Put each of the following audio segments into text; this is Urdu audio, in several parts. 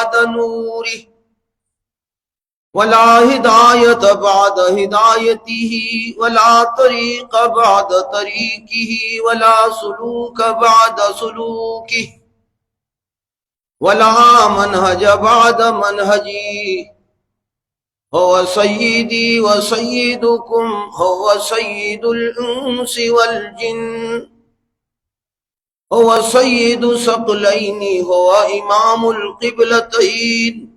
بعد نوره ولا ہدایت بعد ہدایته ولا طریق بعد طریقه ولا سلوک بعد سلوکه ولا منہج بعد منہجی هو سیدی وسیدکم هو سید الانس والجن هو سید ثقلین هو امام القبلتین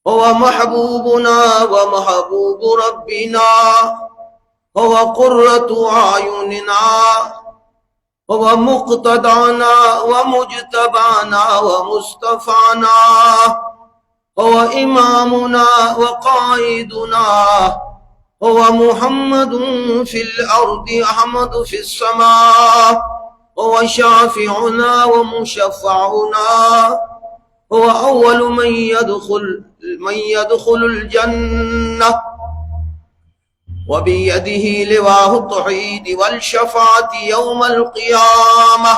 هو محبوبنا ومحبوب ربنا هو قرة أعيننا هو مقتدانا ومجتبانا ومصطفانا هو إمامنا وقائدنا هو محمد في الأرض أحمد في السماء هو شافعنا ومشفعنا هو أول من يدخل الجنة وبيده لواء التوحيد والشفاعة يوم القيامة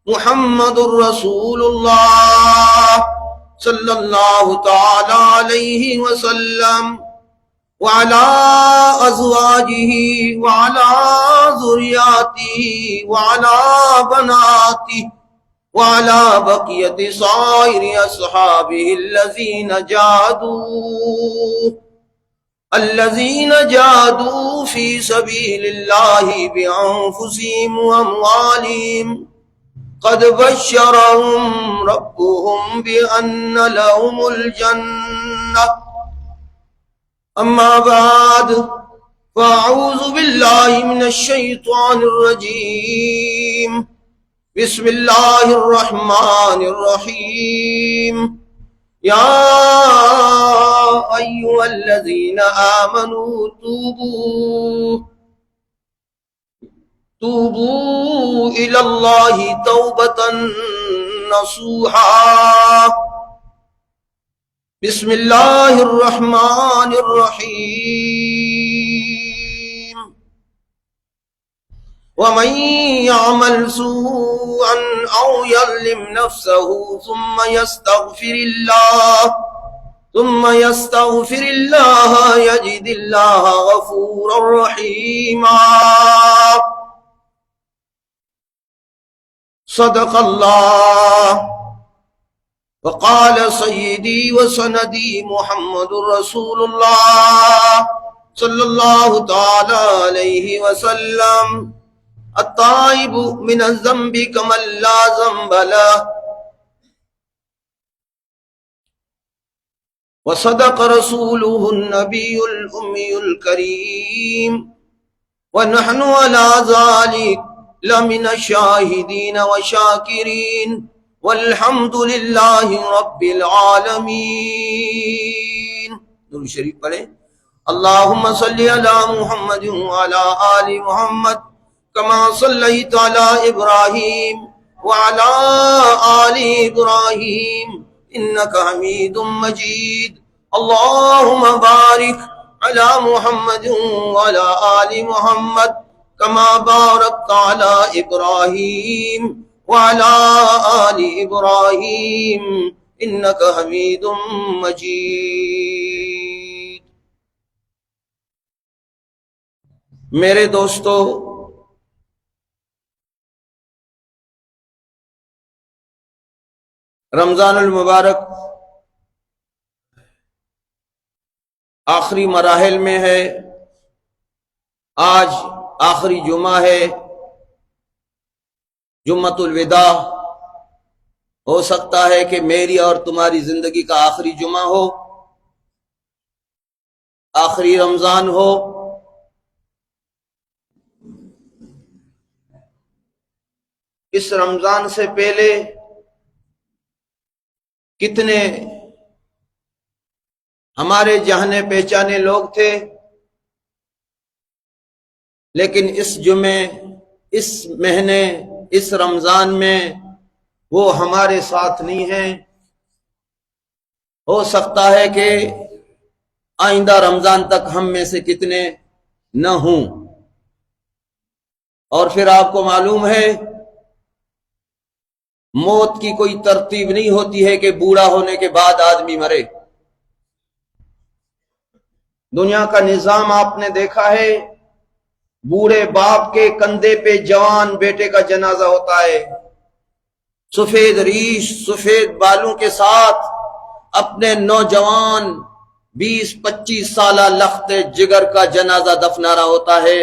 محمد رسول الله صلى الله تعالى عليه وسلم وعلى أزواجه وعلى ذرياته وعلى بناته وعلى بقية صائر أصحابه الذين جاهدوا في سبيل الله بأنفسهم وأموالهم قد بشرهم ربهم بأن لهم الجنة أما بعد فأعوذ بالله من الشيطان الرجيم بسم الله الرحمن الرحيم يا أيها الذين آمنوا توبوا إلى الله توبة نصوحا بسم الله الرحمن الرحيم ومن يعمل سوءا أو يظلم نفسه ثم يستغفر الله يجد الله غفورا رحيما صدق الله وقال سيدي وسندي محمد رسول الله صلى الله تعالى عليه وسلم التائب من الذنب كمن لا ذنب له وصدق رسوله النبي الأمي الكريم ونحن على ذلك لمن الشاهدين والشاكرين والحمد لله رب العالمين. درود شریف پڑھیں. اللهم صل على محمد وعلى آل محمد كما صليت على إبراهيم وعلى آل إبراهيم إنك حميد مجيد. اللهم بارك على محمد وعلى آل محمد كما باركت على إبراهيم وعلى آل إبراهيم إنك حميد مجيد. میرے دوستو، رمضان المبارک آخری مراحل میں ہے. آج آخری جمعہ ہے، جمعۃ الوداع. ہو سکتا ہے کہ میری اور تمہاری زندگی کا آخری جمعہ ہو، آخری رمضان ہو. اس رمضان سے پہلے کتنے ہمارے جانے پہچانے لوگ تھے، لیکن اس جمعے، اس مہینے، اس رمضان میں وہ ہمارے ساتھ نہیں ہیں. ہو سکتا ہے کہ آئندہ رمضان تک ہم میں سے کتنے نہ ہوں. اور پھر آپ کو معلوم ہے موت کی کوئی ترتیب نہیں ہوتی ہے کہ بوڑھا ہونے کے بعد آدمی مرے۔ دنیا کا نظام آپ نے دیکھا ہے، بوڑھے باپ کے کندھے پہ جوان بیٹے کا جنازہ ہوتا ہے، سفید ریش سفید بالوں کے ساتھ اپنے نوجوان 20-25 سالہ لخت جگر کا جنازہ دفنانا ہوتا ہے۔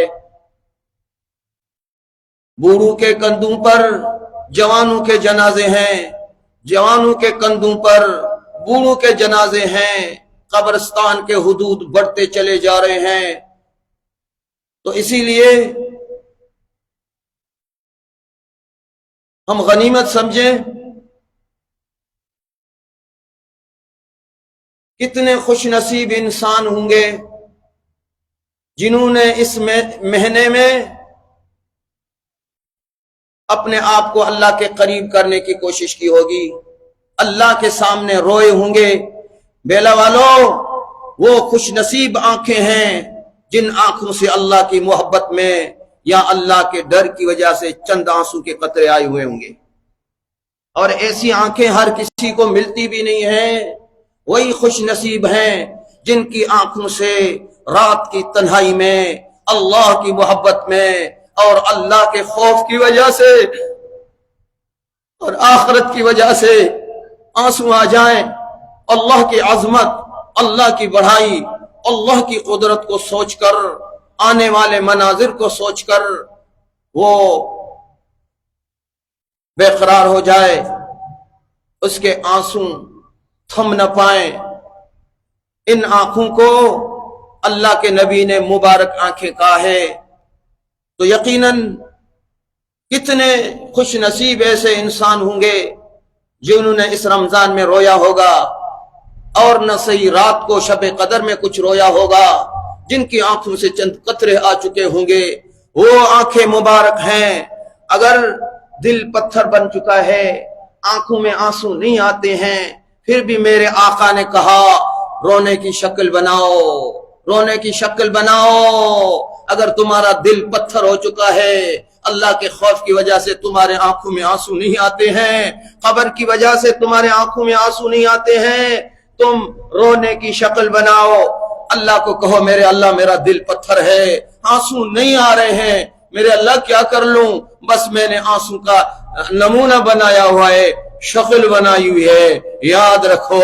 بوڑھوں کے کندھوں پر جوانوں کے جنازے ہیں، جوانوں کے کندھوں پر بوڑھوں کے جنازے ہیں، قبرستان کے حدود بڑھتے چلے جا رہے ہیں۔ تو اسی لیے ہم غنیمت سمجھیں، کتنے خوش نصیب انسان ہوں گے جنہوں نے اس مہینے میں اپنے آپ کو اللہ کے قریب کرنے کی کوشش کی ہوگی، اللہ کے سامنے روئے ہوں گے۔ بیلا والو، وہ خوش نصیب آنکھیں ہیں جن آنکھوں سے اللہ کی محبت میں یا اللہ کے ڈر کی وجہ سے چند آنسو کے قطرے آئے ہوئے ہوں گے، اور ایسی آنکھیں ہر کسی کو ملتی بھی نہیں ہیں۔ وہی خوش نصیب ہیں جن کی آنکھوں سے رات کی تنہائی میں اللہ کی محبت میں اور اللہ کے خوف کی وجہ سے اور آخرت کی وجہ سے آنسو آ جائیں، اللہ کی عظمت، اللہ کی بڑائی، اللہ کی قدرت کو سوچ کر، آنے والے مناظر کو سوچ کر وہ بے قرار ہو جائے، اس کے آنسو تھم نہ پائیں۔ ان آنکھوں کو اللہ کے نبی نے مبارک آنکھیں کہا ہے، تو یقیناً کتنے خوش نصیب ایسے انسان ہوں گے جنہوں نے اس رمضان میں رویا ہوگا، اور نہ صحیح رات کو شب قدر میں کچھ رویا ہوگا، جن کی آنکھوں سے چند قطرے آ چکے ہوں گے۔ وہ آنکھیں مبارک ہیں، اگر دل پتھر بن چکا ہے، آنکھوں میں آنسو نہیں آتے ہیں، پھر بھی میرے آقا نے کہا رونے کی شکل بناؤ، رونے کی شکل بناؤ۔ اگر تمہارا دل پتھر ہو چکا ہے، اللہ کے خوف کی وجہ سے تمہارے آنکھوں میں آنسو نہیں آتے ہیں، قبر کی وجہ سے تمہارے آنکھوں میں آنسو نہیں آتے ہیں، تم رونے کی شکل بناؤ۔ اللہ کو کہو میرے اللہ میرا دل پتھر ہے، آنسو نہیں آ رہے ہیں، میرے اللہ کیا کر لوں؟ بس میں نے آنسو کا نمونہ بنایا ہوا ہے، شکل بنائی ہوئی ہے۔ یاد رکھو،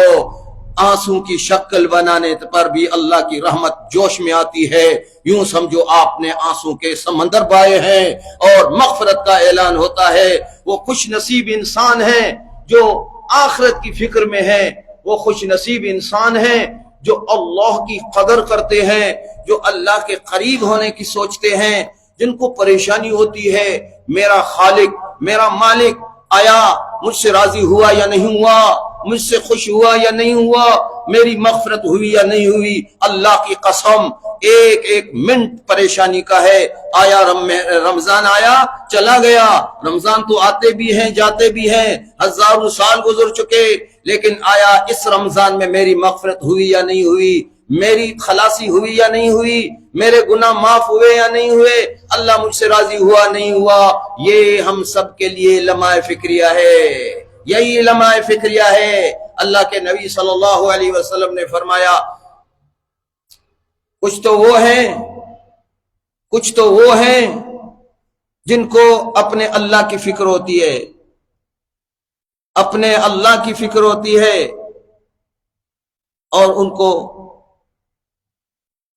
آنسو کی شکل بنانے پر بھی اللہ کی رحمت جوش میں آتی ہے۔ یوں سمجھو آپ نے آنسو کے سمندر بائے ہیں اور مغفرت کا اعلان ہوتا ہے۔ وہ خوش نصیب انسان ہیں جو آخرت کی فکر میں ہیں، وہ خوش نصیب انسان ہیں جو اللہ کی قدر کرتے ہیں، جو اللہ کے قریب ہونے کی سوچتے ہیں، جن کو پریشانی ہوتی ہے میرا خالق میرا مالک آیا مجھ سے راضی ہوا یا نہیں ہوا، مجھ سے خوش ہوا یا نہیں ہوا، میری مغفرت ہوئی یا نہیں ہوئی۔ اللہ کی قسم ایک ایک منٹ پریشانی کا ہے۔ آیا رمضان آیا چلا گیا، رمضان تو آتے بھی ہیں جاتے بھی ہیں، ہزاروں سال گزر چکے، لیکن آیا اس رمضان میں میری مغفرت ہوئی یا نہیں ہوئی، میری خلاصی ہوئی یا نہیں ہوئی، میرے گناہ معاف ہوئے یا نہیں ہوئے، اللہ مجھ سے راضی ہوا نہیں ہوا۔ یہ ہم سب کے لیے لمحہ فکریہ ہے، یہی لمحہ فکریہ ہے۔ اللہ کے نبی صلی اللہ علیہ وسلم نے فرمایا کچھ تو وہ ہیں جن کو اپنے اللہ کی فکر ہوتی ہے، اپنے اللہ کی فکر ہوتی ہے، اور ان کو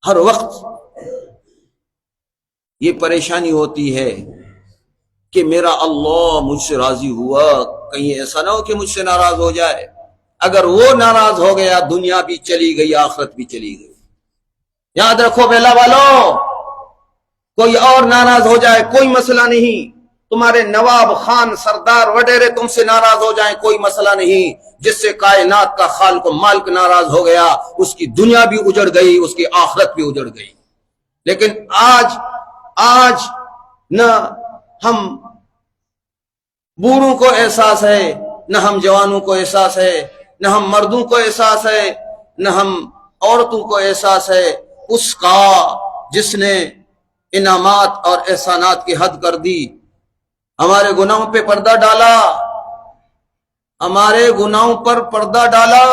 ہر وقت یہ پریشانی ہوتی ہے کہ میرا اللہ مجھ سے راضی ہوا، کہیں ایسا نہ ہو کہ مجھ سے ناراض ہو جائے۔ اگر وہ ناراض ہو گیا دنیا بھی چلی گئی، آخرت بھی چلی گئی۔ یاد رکھو بیلا والو، کوئی اور ناراض ہو جائے کوئی مسئلہ نہیں، تمہارے نواب خان سردار وڈیرے تم سے ناراض ہو جائیں کوئی مسئلہ نہیں، جس سے کائنات کا خالق و مالک ناراض ہو گیا اس کی دنیا بھی اجڑ گئی، اس کی آخرت بھی اجڑ گئی۔ لیکن آج نہ ہم بوڑھوں کو احساس ہے، نہ ہم جوانوں کو احساس ہے، نہ ہم مردوں کو احساس ہے، نہ ہم عورتوں کو احساس ہے اس کا جس نے انعامات اور احسانات کی حد کر دی، ہمارے گناہوں پہ پردہ ڈالا، ہمارے گناہوں پر پردہ ڈالا.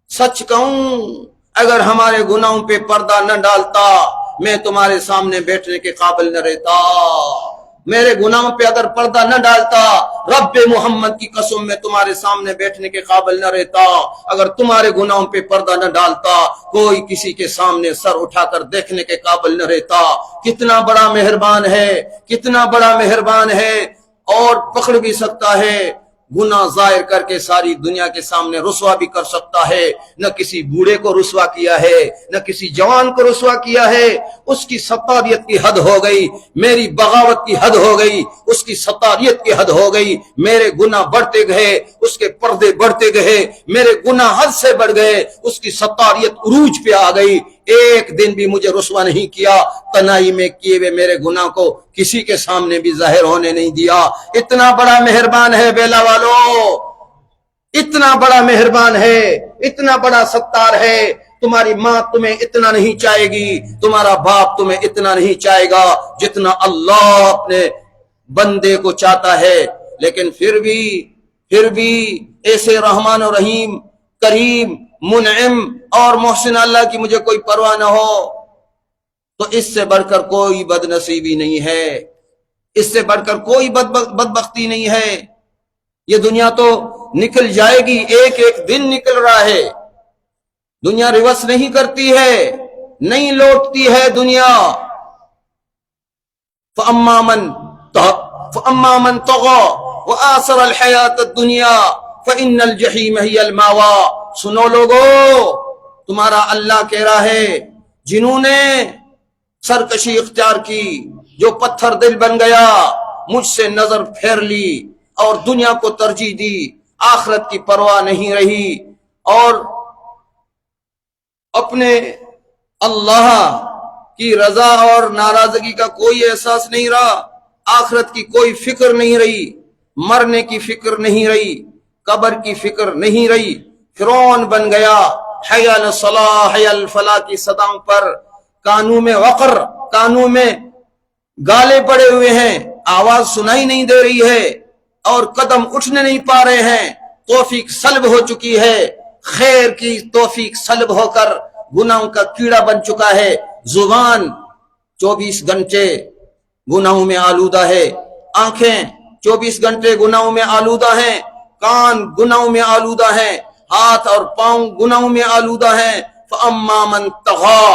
سچ کہوں اگر ہمارے گناہوں پہ پردہ نہ ڈالتا میں تمہارے سامنے بیٹھنے کے قابل نہ رہتا. میرے گناہوں پہ اگر پردہ نہ ڈالتا رب محمد کی قسم میں تمہارے سامنے بیٹھنے کے قابل نہ رہتا. اگر تمہارے گناہوں پہ پردہ نہ ڈالتا کوئی کسی کے سامنے سر اٹھا کر دیکھنے کے قابل نہ رہتا. کتنا بڑا مہربان ہے, کتنا بڑا مہربان ہے. اور پکڑ بھی سکتا ہے, گناہ ظاہر کر کے ساری دنیا کے سامنے رسوا بھی کر سکتا ہے. نہ کسی بوڑھے کو رسوا کیا ہے, نہ کسی جوان کو رسوا کیا ہے. اس کی ستاریت کی حد ہو گئی, میری بغاوت کی حد ہو گئی, اس کی ستاریت کی حد ہو گئی. میرے گناہ بڑھتے گئے, اس کے پردے بڑھتے گئے, میرے گناہ حد سے بڑھ گئے, اس کی ستاریت عروج پہ آ گئی. ایک دن بھی مجھے رسوا نہیں کیا, تنہائی میں کیے ہوئے میرے گناہ کو کسی کے سامنے بھی ظاہر ہونے نہیں دیا. اتنا بڑا مہربان ہے بیلا والو, اتنا بڑا مہربان ہے, اتنا بڑا ستار ہے. تمہاری ماں تمہیں اتنا نہیں چاہے گی, تمہارا باپ تمہیں اتنا نہیں چاہے گا جتنا اللہ اپنے بندے کو چاہتا ہے. لیکن پھر بھی ایسے رحمان و رحیم, کریم, منعم اور محسن اللہ کی مجھے کوئی پرواہ نہ ہو تو اس سے بڑھ کر کوئی بد نصیبی نہیں ہے, اس سے بڑھ کر کوئی بدبختی نہیں ہے. یہ دنیا تو نکل جائے گی, ایک ایک دن نکل رہا ہے. دنیا ریورس نہیں کرتی ہے, نہیں لوٹتی ہے دنیا. فَأَمَّا مَنْ طَغَى وَآثَرَ الْحَيَاةَ الدُّنْيَا فَإِنَّ الْجَحِيمَ هِيَ الْمَأْوَىٰ. سنو لوگو, تمہارا اللہ کہہ رہا ہے جنہوں نے سرکشی اختیار کی, جو پتھر دل بن گیا, مجھ سے نظر پھیر لی اور دنیا کو ترجیح دی, آخرت کی پرواہ نہیں رہی اور اپنے اللہ کی رضا اور ناراضگی کا کوئی احساس نہیں رہا, آخرت کی کوئی فکر نہیں رہی, مرنے کی فکر نہیں رہی, قبر کی فکر نہیں رہی. فرعون بن گیا, حی علی الصلاۃ حی علی الفلاح کی صداؤں پر کانوں میں وقر, کانوں میں گالے پڑے ہوئے ہیں, آواز سنائی نہیں دے رہی ہے اور قدم اٹھنے نہیں پا رہے ہیں. توفیق سلب ہو چکی ہے, خیر کی توفیق سلب ہو کر گناہوں کا کیڑا بن چکا ہے. زبان 24 گھنٹے گناہوں میں آلودہ ہے, آنکھیں 24 گھنٹے گناہوں میں آلودہ ہیں, کان گناہوں میں آلودہ ہیں, ہاتھ اور پاؤں گناہوں میں آلودہ ہیں. فَأَمَّا مَنْ طَغَىٰ,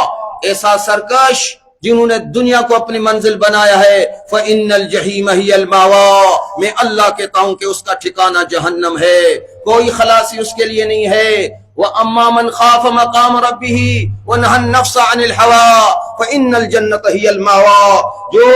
ایسا سرکش جنہوں نے دنیا کو اپنی منزل بنایا ہے, فَإِنَّ الْجَحِيمَ هِيَ الْمَأْوَىٰ, میں اللہ کہتا ہوں کہ اس کا ٹھکانہ جہنم ہے, کوئی خلاصی اس کے لیے نہیں ہے. وَأَمَّا مَنْ خَافَ مَقَامَ رَبِّهِ وَنَهَى النَّفْسَ عَنِ الْهَوَىٰ فَإِنَّ الْجَنَّةَ هِيَ الْمَأْوَىٰ. جو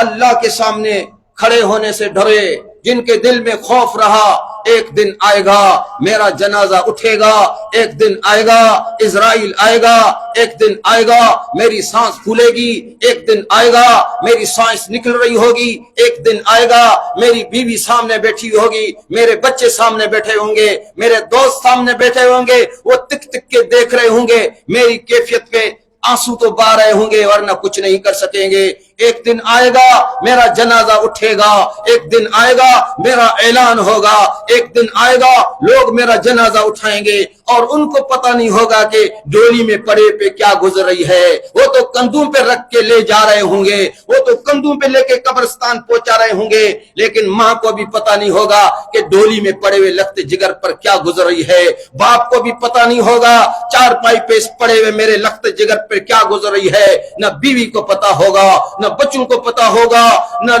اللہ کے سامنے کھڑے ہونے سے ڈرے, جن کے دل میں خوف رہا, ایک دن آئے گا میرا جنازہ اٹھے گا, ایک دن آئے گا اسرائیل آئے گا, ایک دن آئے گا میری سانس پھولے گی, ایک دن آئے گا میری سانس نکل رہی ہوگی, ایک دن آئے گا میری بیوی سامنے بیٹھی ہوگی, میرے بچے سامنے بیٹھے ہوں گے, میرے دوست سامنے بیٹھے ہوں گے, وہ تک تک کے دیکھ رہے ہوں گے, میری کیفیت پہ آنسو تو بہہ رہے ہوں گے ورنہ کچھ نہیں کر سکیں گے. ایک دن آئے گا میرا جنازہ اٹھے گا, ایک دن آئے گا میرا اعلان ہوگا, ایک دن آئے گا لوگ میرا جنازہ اٹھائیں گے اور ان کو پتہ نہیں ہوگا کہ ڈولی میں پڑے پہ کیا گزر رہی ہے. وہ تو کندھوں پہ رکھ کے لے جا رہے ہوں گے, وہ تو کندھوں پہ لے کے قبرستان پہنچا رہے ہوں گے, لیکن ماں کو بھی پتہ نہیں ہوگا کہ ڈولی میں پڑے ہوئے لخت جگر پر کیا گزر رہی ہے, باپ کو بھی پتہ نہیں ہوگا چارپائی پہ پڑے ہوئے میرے لخت جگر پر کیا گزر رہی ہے, نہ بیوی کو پتہ ہوگا, نہ بچوں کو پتہ ہوگا, نہ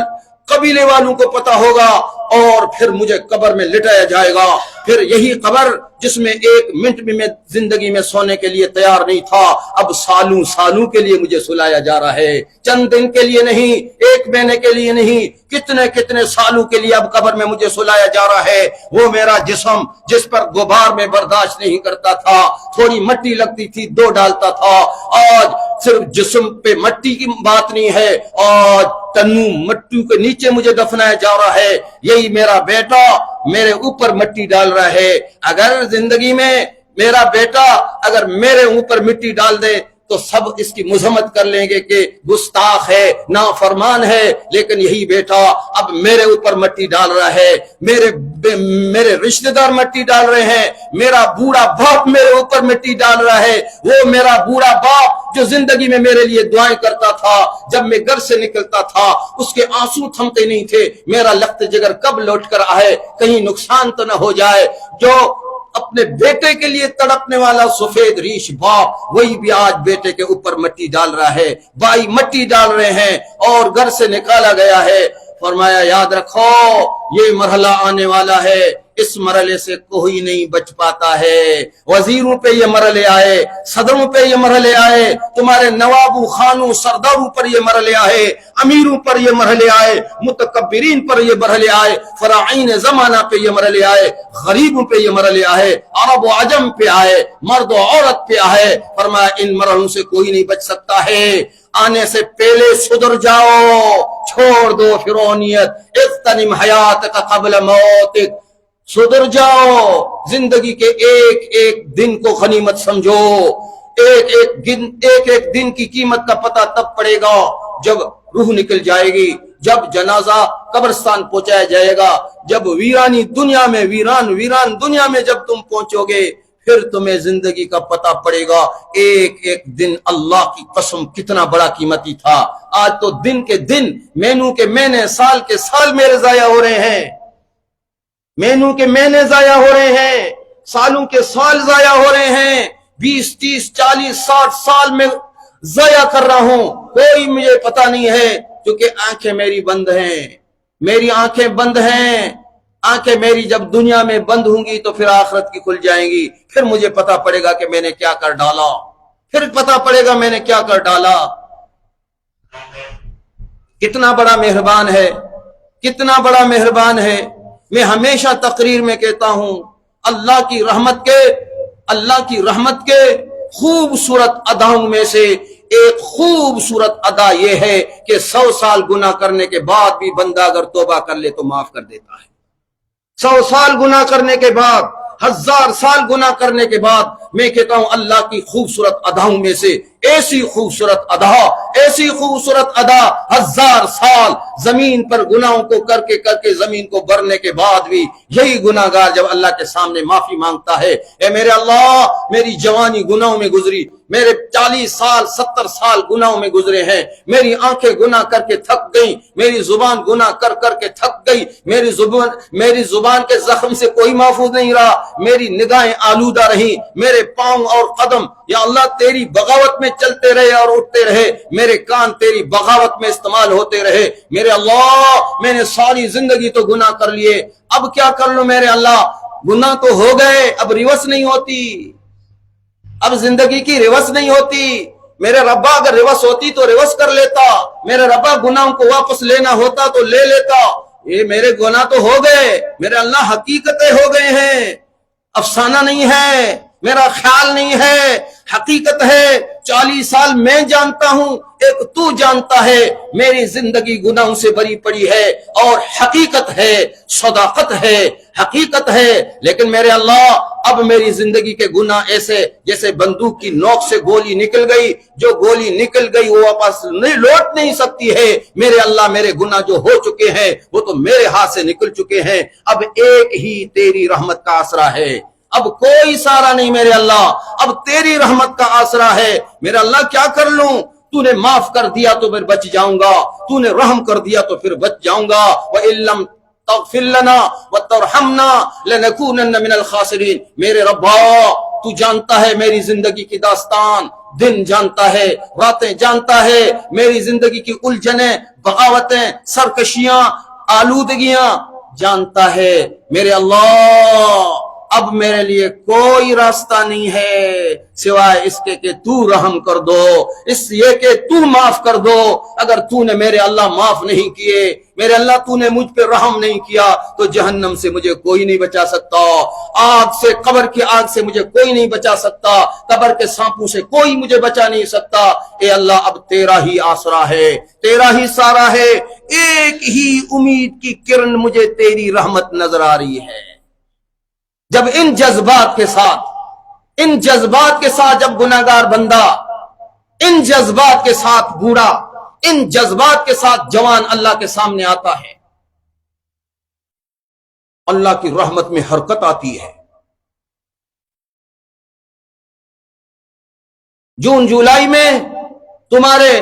قبیلے والوں کو پتہ ہوگا. اور پھر مجھے قبر میں لٹایا جائے گا, پھر یہی قبر جس میں ایک منٹ بھی میں زندگی میں سونے کے لیے تیار نہیں تھا, اب سالوں کے لیے مجھے سلایا جا رہا ہے, چند دن کے لیے نہیں, ایک مہینے کے لیے نہیں, کتنے سالوں کے لیے اب قبر میں مجھے سلایا جا رہا ہے. وہ میرا جسم جس پر غبار میں برداشت نہیں کرتا تھا, تھوڑی مٹی لگتی تھی دو ڈالتا تھا, آج صرف جسم پہ مٹی کی بات نہیں ہے, آج تنو مٹی کے نیچے مجھے دفنایا جا رہا ہے. یہی میرا بیٹا میرے اوپر مٹی ڈال رہا ہے. اگر زندگی میں میرا بیٹا اگر میرے اوپر مٹی ڈال دے تو سب اس کی مذمت کر لیں گے کہ گستاخ ہے، نافرمان ہے، لیکن یہی بیٹا اب میرے اوپر مٹی ڈال رہا ہے، میرے رشتہ دار مٹی ڈال رہے ہیں، میرا بوڑھا باپ میرے اوپر مٹی ڈال رہا ہے، وہ میرا بوڑھا باپ جو زندگی میں میرے لیے دعائیں کرتا تھا، جب میں گھر سے نکلتا تھا اس کے آنسو تھمتے نہیں تھے، میرا لخت جگر کب لوٹ کر آئے، کہیں نقصان تو نہ ہو جائے۔ جو اپنے بیٹے کے لیے تڑپنے والا سفید ریش باپ، وہی بھی آج بیٹے کے اوپر مٹی ڈال رہا ہے، بھائی مٹی ڈال رہے ہیں اور گھر سے نکالا گیا ہے۔ فرمایا یاد رکھو یہ مرحلہ آنے والا ہے، اس مرحلے سے کوئی نہیں بچ پاتا ہے۔ وزیروں پہ یہ مرحلے آئے، صدروں پہ یہ مرحلے آئے، تمہارے نوابوں خانوں سرداروں پر یہ مرحلے آئے، امیروں پر یہ مرحلے آئے، متکبرین پر یہ مرحلے آئے، فراعین زمانہ پہ یہ مرحلے آئے، غریبوں پہ یہ مرحلے آئے، عرب و عجم پہ آئے، مرد و عورت پہ آئے۔ فرمایا ان مرحلوں سے کوئی نہیں بچ سکتا ہے، آنے سے پہلے سدھر جاؤ، چھوڑ دو فرعونیت، اغتنم حیاتک قبل موتک، سدھر جاؤ، زندگی کے ایک ایک دن کو غنیمت سمجھو، ایک ایک دن کی قیمت کا پتہ تب پڑے گا جب روح نکل جائے گی، جب جنازہ قبرستان پہنچایا جائے گا، جب ویرانی دنیا میں ویران دنیا میں جب تم پہنچو گے، پھر تمہیں زندگی کا پتہ پڑے گا ایک ایک دن اللہ کی قسم کتنا بڑا قیمتی تھا۔ آج تو دن کے دن، مہینوں کے مہینے، سال کے سال میرے ضائع ہو رہے ہیں، مہینوں کے مہینے ضائع ہو رہے ہیں، سالوں کے سال ضائع ہو رہے ہیں، 20 30 40 60 سال میں ضائع کر رہا ہوں، کوئی مجھے پتہ نہیں ہے، کیونکہ آنکھیں میری بند ہیں، میری آنکھیں بند ہیں۔ آنکھیں میری جب دنیا میں بند ہوں گی تو پھر آخرت کی کھل جائیں گی، پھر مجھے پتا پڑے گا کہ میں نے کیا کر ڈالا، پھر پتا پڑے گا میں نے کیا کر ڈالا۔ کتنا بڑا مہربان ہے، کتنا بڑا مہربان ہے۔ میں ہمیشہ تقریر میں کہتا ہوں اللہ کی رحمت کے خوبصورت اداؤں میں سے ایک خوبصورت ادا یہ ہے کہ 100 سال گناہ کرنے کے بعد بھی بندہ اگر توبہ کر لے تو معاف کر دیتا ہے۔ 100 سال گناہ کرنے کے بعد، 1000 سال گناہ کرنے کے بعد، میں کہتا ہوں اللہ کی خوبصورت اداؤں میں سے ایسی خوبصورت ادا، 1000 سال زمین پر گناہوں کو کر کے زمین کو بھرنے کے بعد بھی یہی گناہگار جب اللہ کے سامنے معافی مانگتا ہے، اے میرے اللہ میری جوانی گناہوں میں گزری، میرے 40 سال 70 سال گناہوں میں گزرے ہیں، میری آنکھیں گناہ کر کے تھک گئی، میری زبان گناہ کر کے تھک گئی، میری زبان کے زخم سے کوئی محفوظ نہیں رہا، میری نگاہیں آلودہ رہی، میرے پاؤں اور قدم یا اللہ تیری بغاوت میں چلتے رہے اور اٹھتے رہے، میرے کان تیری بغاوت میں استعمال ہوتے رہے، میرے اللہ میں نے ساری زندگی تو گناہ کر لیے، اب کیا کر لوں میرے اللہ؟ گناہ تو ہو گئے، اب ریورس نہیں ہوتی، اب زندگی کی ریورس نہیں ہوتی۔ میرے ربا اگر ریورس ہوتی تو ریورس کر لیتا، میرے ربا گناہوں کو واپس لینا ہوتا تو لے لیتا۔ یہ میرے گناہ تو ہو گئے، میرے اللہ حقیقتیں ہو گئے ہیں، افسانہ نہیں ہے، میرا خیال نہیں ہے، حقیقت ہے۔ 40 سال میں جانتا ہوں، ایک تو جانتا ہے، میری زندگی گناہوں سے بری پڑی ہے اور حقیقت ہے، صداقت ہے، حقیقت ہے، لیکن میرے اللہ اب میری زندگی کے گناہ ایسے جیسے بندوق کی نوک سے گولی نکل گئی، جو گولی نکل گئی وہ واپس نہیں لوٹ نہیں سکتی ہے، میرے اللہ میرے گناہ جو ہو چکے ہیں وہ تو میرے ہاتھ سے نکل چکے ہیں، اب ایک ہی تیری رحمت کا آسرا ہے، اب کوئی سہارا نہیں میرے اللہ، اب تیری رحمت کا آسرا ہے، میرے اللہ کیا کر لوں؟ تو نے معاف کر دیا تو پھر بچ جاؤں گا، تو نے رحم کر دیا تو پھر بچ جاؤں گا۔ وَإِن لَّمْ تَغْفِرْ لَنَا وَتَرْحَمْنَا لَنَكُونَنَّ مِنَ الْخَاسِرِينَ۔ میرے ربا تو جانتا ہے میری زندگی کی داستان، دن جانتا ہے، راتیں جانتا ہے، میری زندگی کی الجھنیں، بغاوتیں، سرکشیاں، آلودگیاں جانتا ہے، میرے اللہ اب میرے لیے کوئی راستہ نہیں ہے سوائے اس کے کہ تو رحم کر دو، اس یہ کہ تو معاف کر دو۔ اگر تو نے میرے اللہ معاف نہیں کیے، میرے اللہ تو نے مجھ پہ رحم نہیں کیا تو جہنم سے مجھے کوئی نہیں بچا سکتا، آگ سے، قبر کی آگ سے مجھے کوئی نہیں بچا سکتا، قبر کے سانپوں سے کوئی مجھے بچا نہیں سکتا۔ اے اللہ اب تیرا ہی آسرا ہے، تیرا ہی سارا ہے، ایک ہی امید کی کرن مجھے تیری رحمت نظر آ رہی ہے۔ جب ان جذبات کے ساتھ جب گناہگار بندہ ان جذبات کے ساتھ بوڑھا، ان جذبات کے ساتھ جوان اللہ کے سامنے آتا ہے، اللہ کی رحمت میں حرکت آتی ہے۔ جون جولائی میں تمہارے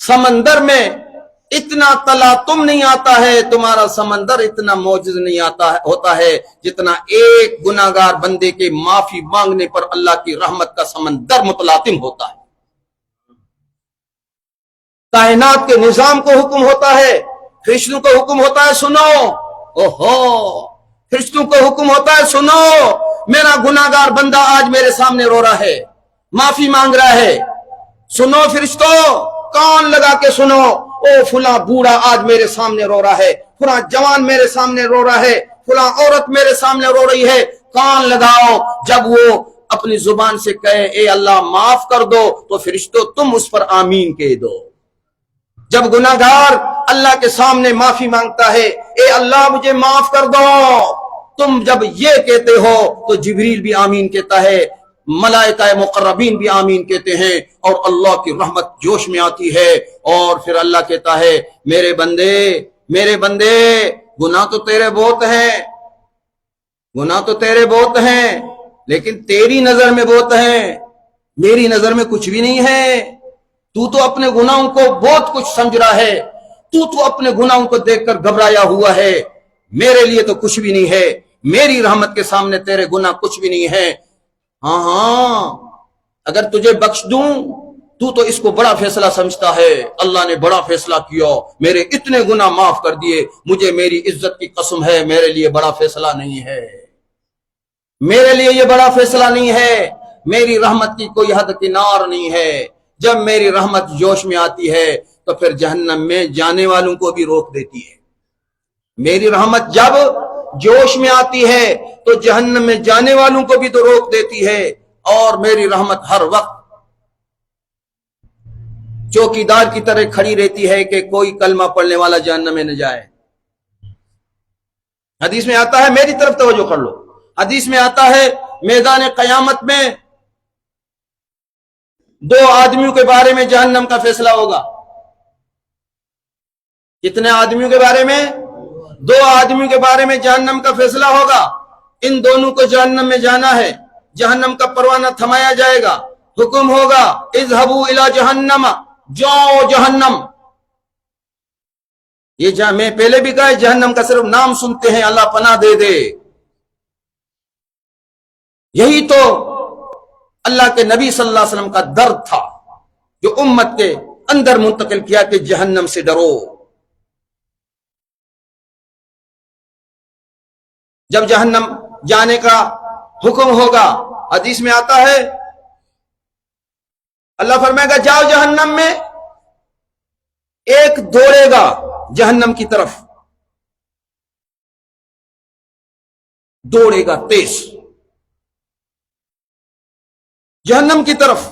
سمندر میں اتنا تلاطم نہیں آتا ہے، تمہارا سمندر اتنا موجز نہیں ہوتا ہے جتنا ایک گناہگار بندے کے معافی مانگنے پر اللہ کی رحمت کا سمندر متلاطم ہوتا ہے۔ کائنات کے نظام کو حکم ہوتا ہے، فرشتوں کو حکم ہوتا ہے سنو، فرشتوں کو حکم ہوتا ہے سنو، میرا گناہگار بندہ آج میرے سامنے رو رہا ہے، معافی مانگ رہا ہے، سنو فرشتوں، کان لگا کے سنو، او فلاں بوڑھا آج میرے سامنے رو رہا ہے، فلاں جوان میرے سامنے رو رہا ہے، فلاں عورت میرے سامنے رو رہی ہے، کان لگاؤ۔ جب وہ اپنی زبان سے کہے اے اللہ معاف کر دو، تو فرشتوں تم اس پر آمین کہہ دو۔ جب گناہگار اللہ کے سامنے معافی مانگتا ہے، اے اللہ مجھے معاف کر دو، تم جب یہ کہتے ہو تو جبریل بھی آمین کہتا ہے، ملائکہ مقربین بھی آمین کہتے ہیں، اور اللہ کی رحمت جوش میں آتی ہے، اور پھر اللہ کہتا ہے میرے بندے گناہ تو تیرے بہت ہیں، گناہ تو تیرے بہت ہیں، لیکن تیری نظر میں بہت ہیں، میری نظر میں کچھ بھی نہیں ہے۔ تو اپنے گناہوں کو بہت کچھ سمجھ رہا ہے، تو اپنے گناہوں کو دیکھ کر گھبرایا ہوا ہے، میرے لیے تو کچھ بھی نہیں ہے، میری رحمت کے سامنے تیرے گناہ کچھ بھی نہیں ہے۔ ہاں اگر تجھے بخش دوں تو اس کو بڑا فیصلہ سمجھتا ہے، اللہ نے بڑا فیصلہ کیا، میرے اتنے گناہ معاف کر دیے، مجھے میری عزت کی قسم ہے میرے لیے بڑا فیصلہ نہیں ہے، میرے لیے یہ بڑا فیصلہ نہیں ہے، میری رحمت کی کوئی حد کنار نہیں ہے۔ جب میری رحمت جوش میں آتی ہے تو پھر جہنم میں جانے والوں کو بھی روک دیتی ہے۔ میری رحمت جب جوش میں آتی ہے تو جہنم میں جانے والوں کو بھی تو روک دیتی ہے، اور میری رحمت ہر وقت چوکیدار کی طرح کھڑی رہتی ہے کہ کوئی کلمہ پڑھنے والا جہنم میں نہ جائے۔ حدیث میں آتا ہے، میری طرف توجہ کر لو، حدیث میں آتا ہے میدان قیامت میں دو آدمیوں کے بارے میں جہنم کا فیصلہ ہوگا۔ کتنے آدمیوں کے بارے میں؟ دو آدمیوں کے بارے میں جہنم کا فیصلہ ہوگا۔ ان دونوں کو جہنم میں جانا ہے، جہنم کا پروانہ تھمایا جائے گا، حکم ہوگا اذهبوا الى جہنم، جاؤ جہنم۔ یہ میں پہلے بھی کہا، جہنم کا صرف نام سنتے ہیں اللہ پناہ دے دے۔ یہی تو اللہ کے نبی صلی اللہ علیہ وسلم کا درد تھا جو امت کے اندر منتقل کیا کہ جہنم سے ڈرو۔ جب جہنم جانے کا حکم ہوگا، حدیث میں آتا ہے اللہ فرمائے گا جاؤ جہنم میں، ایک دوڑے گا جہنم کی طرف، دوڑے گا تیز جہنم کی طرف،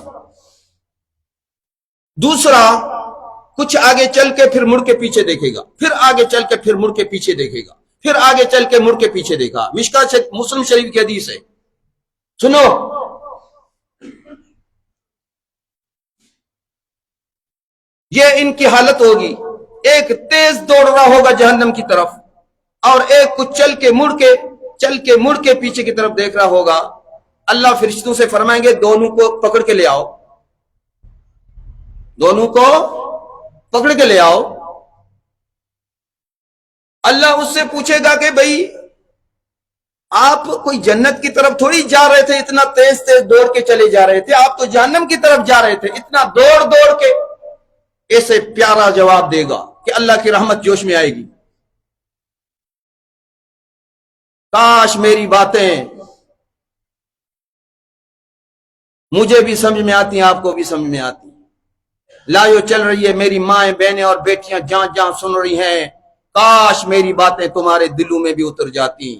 دوسرا کچھ آگے چل کے پھر مڑ کے پیچھے دیکھے گا، پھر آگے چل کے پھر مڑ کے پیچھے دیکھے گا، پھر آگے چل کے مڑ کے پیچھے دیکھا۔ مشکات مسلم شریف کی حدیث ہے، سنو۔ یہ ان کی حالت ہوگی، ایک تیز دوڑ رہا ہوگا جہنم کی طرف، اور ایک کچھ چل کے مڑ کے پیچھے کی طرف دیکھ رہا ہوگا۔ اللہ فرشتوں سے فرمائیں گے دونوں کو پکڑ کے لے آؤ، دونوں کو پکڑ کے لے آؤ۔ اللہ اس سے پوچھے گا کہ بھئی آپ کوئی جنت کی طرف تھوڑی جا رہے تھے، اتنا تیز دوڑ کے چلے جا رہے تھے، آپ تو جہنم کی طرف جا رہے تھے، اتنا دوڑ کے۔ ایسے پیارا جواب دے گا کہ اللہ کی رحمت جوش میں آئے گی۔ کاش میری باتیں مجھے بھی سمجھ میں آتی ہیں، آپ کو بھی سمجھ میں آتی ہیں۔ لائیو چل رہی ہے، میری مائیں بہنیں اور بیٹیاں جہاں جہاں سن رہی ہیں، کاش میری باتیں تمہارے دلوں میں بھی اتر جاتی۔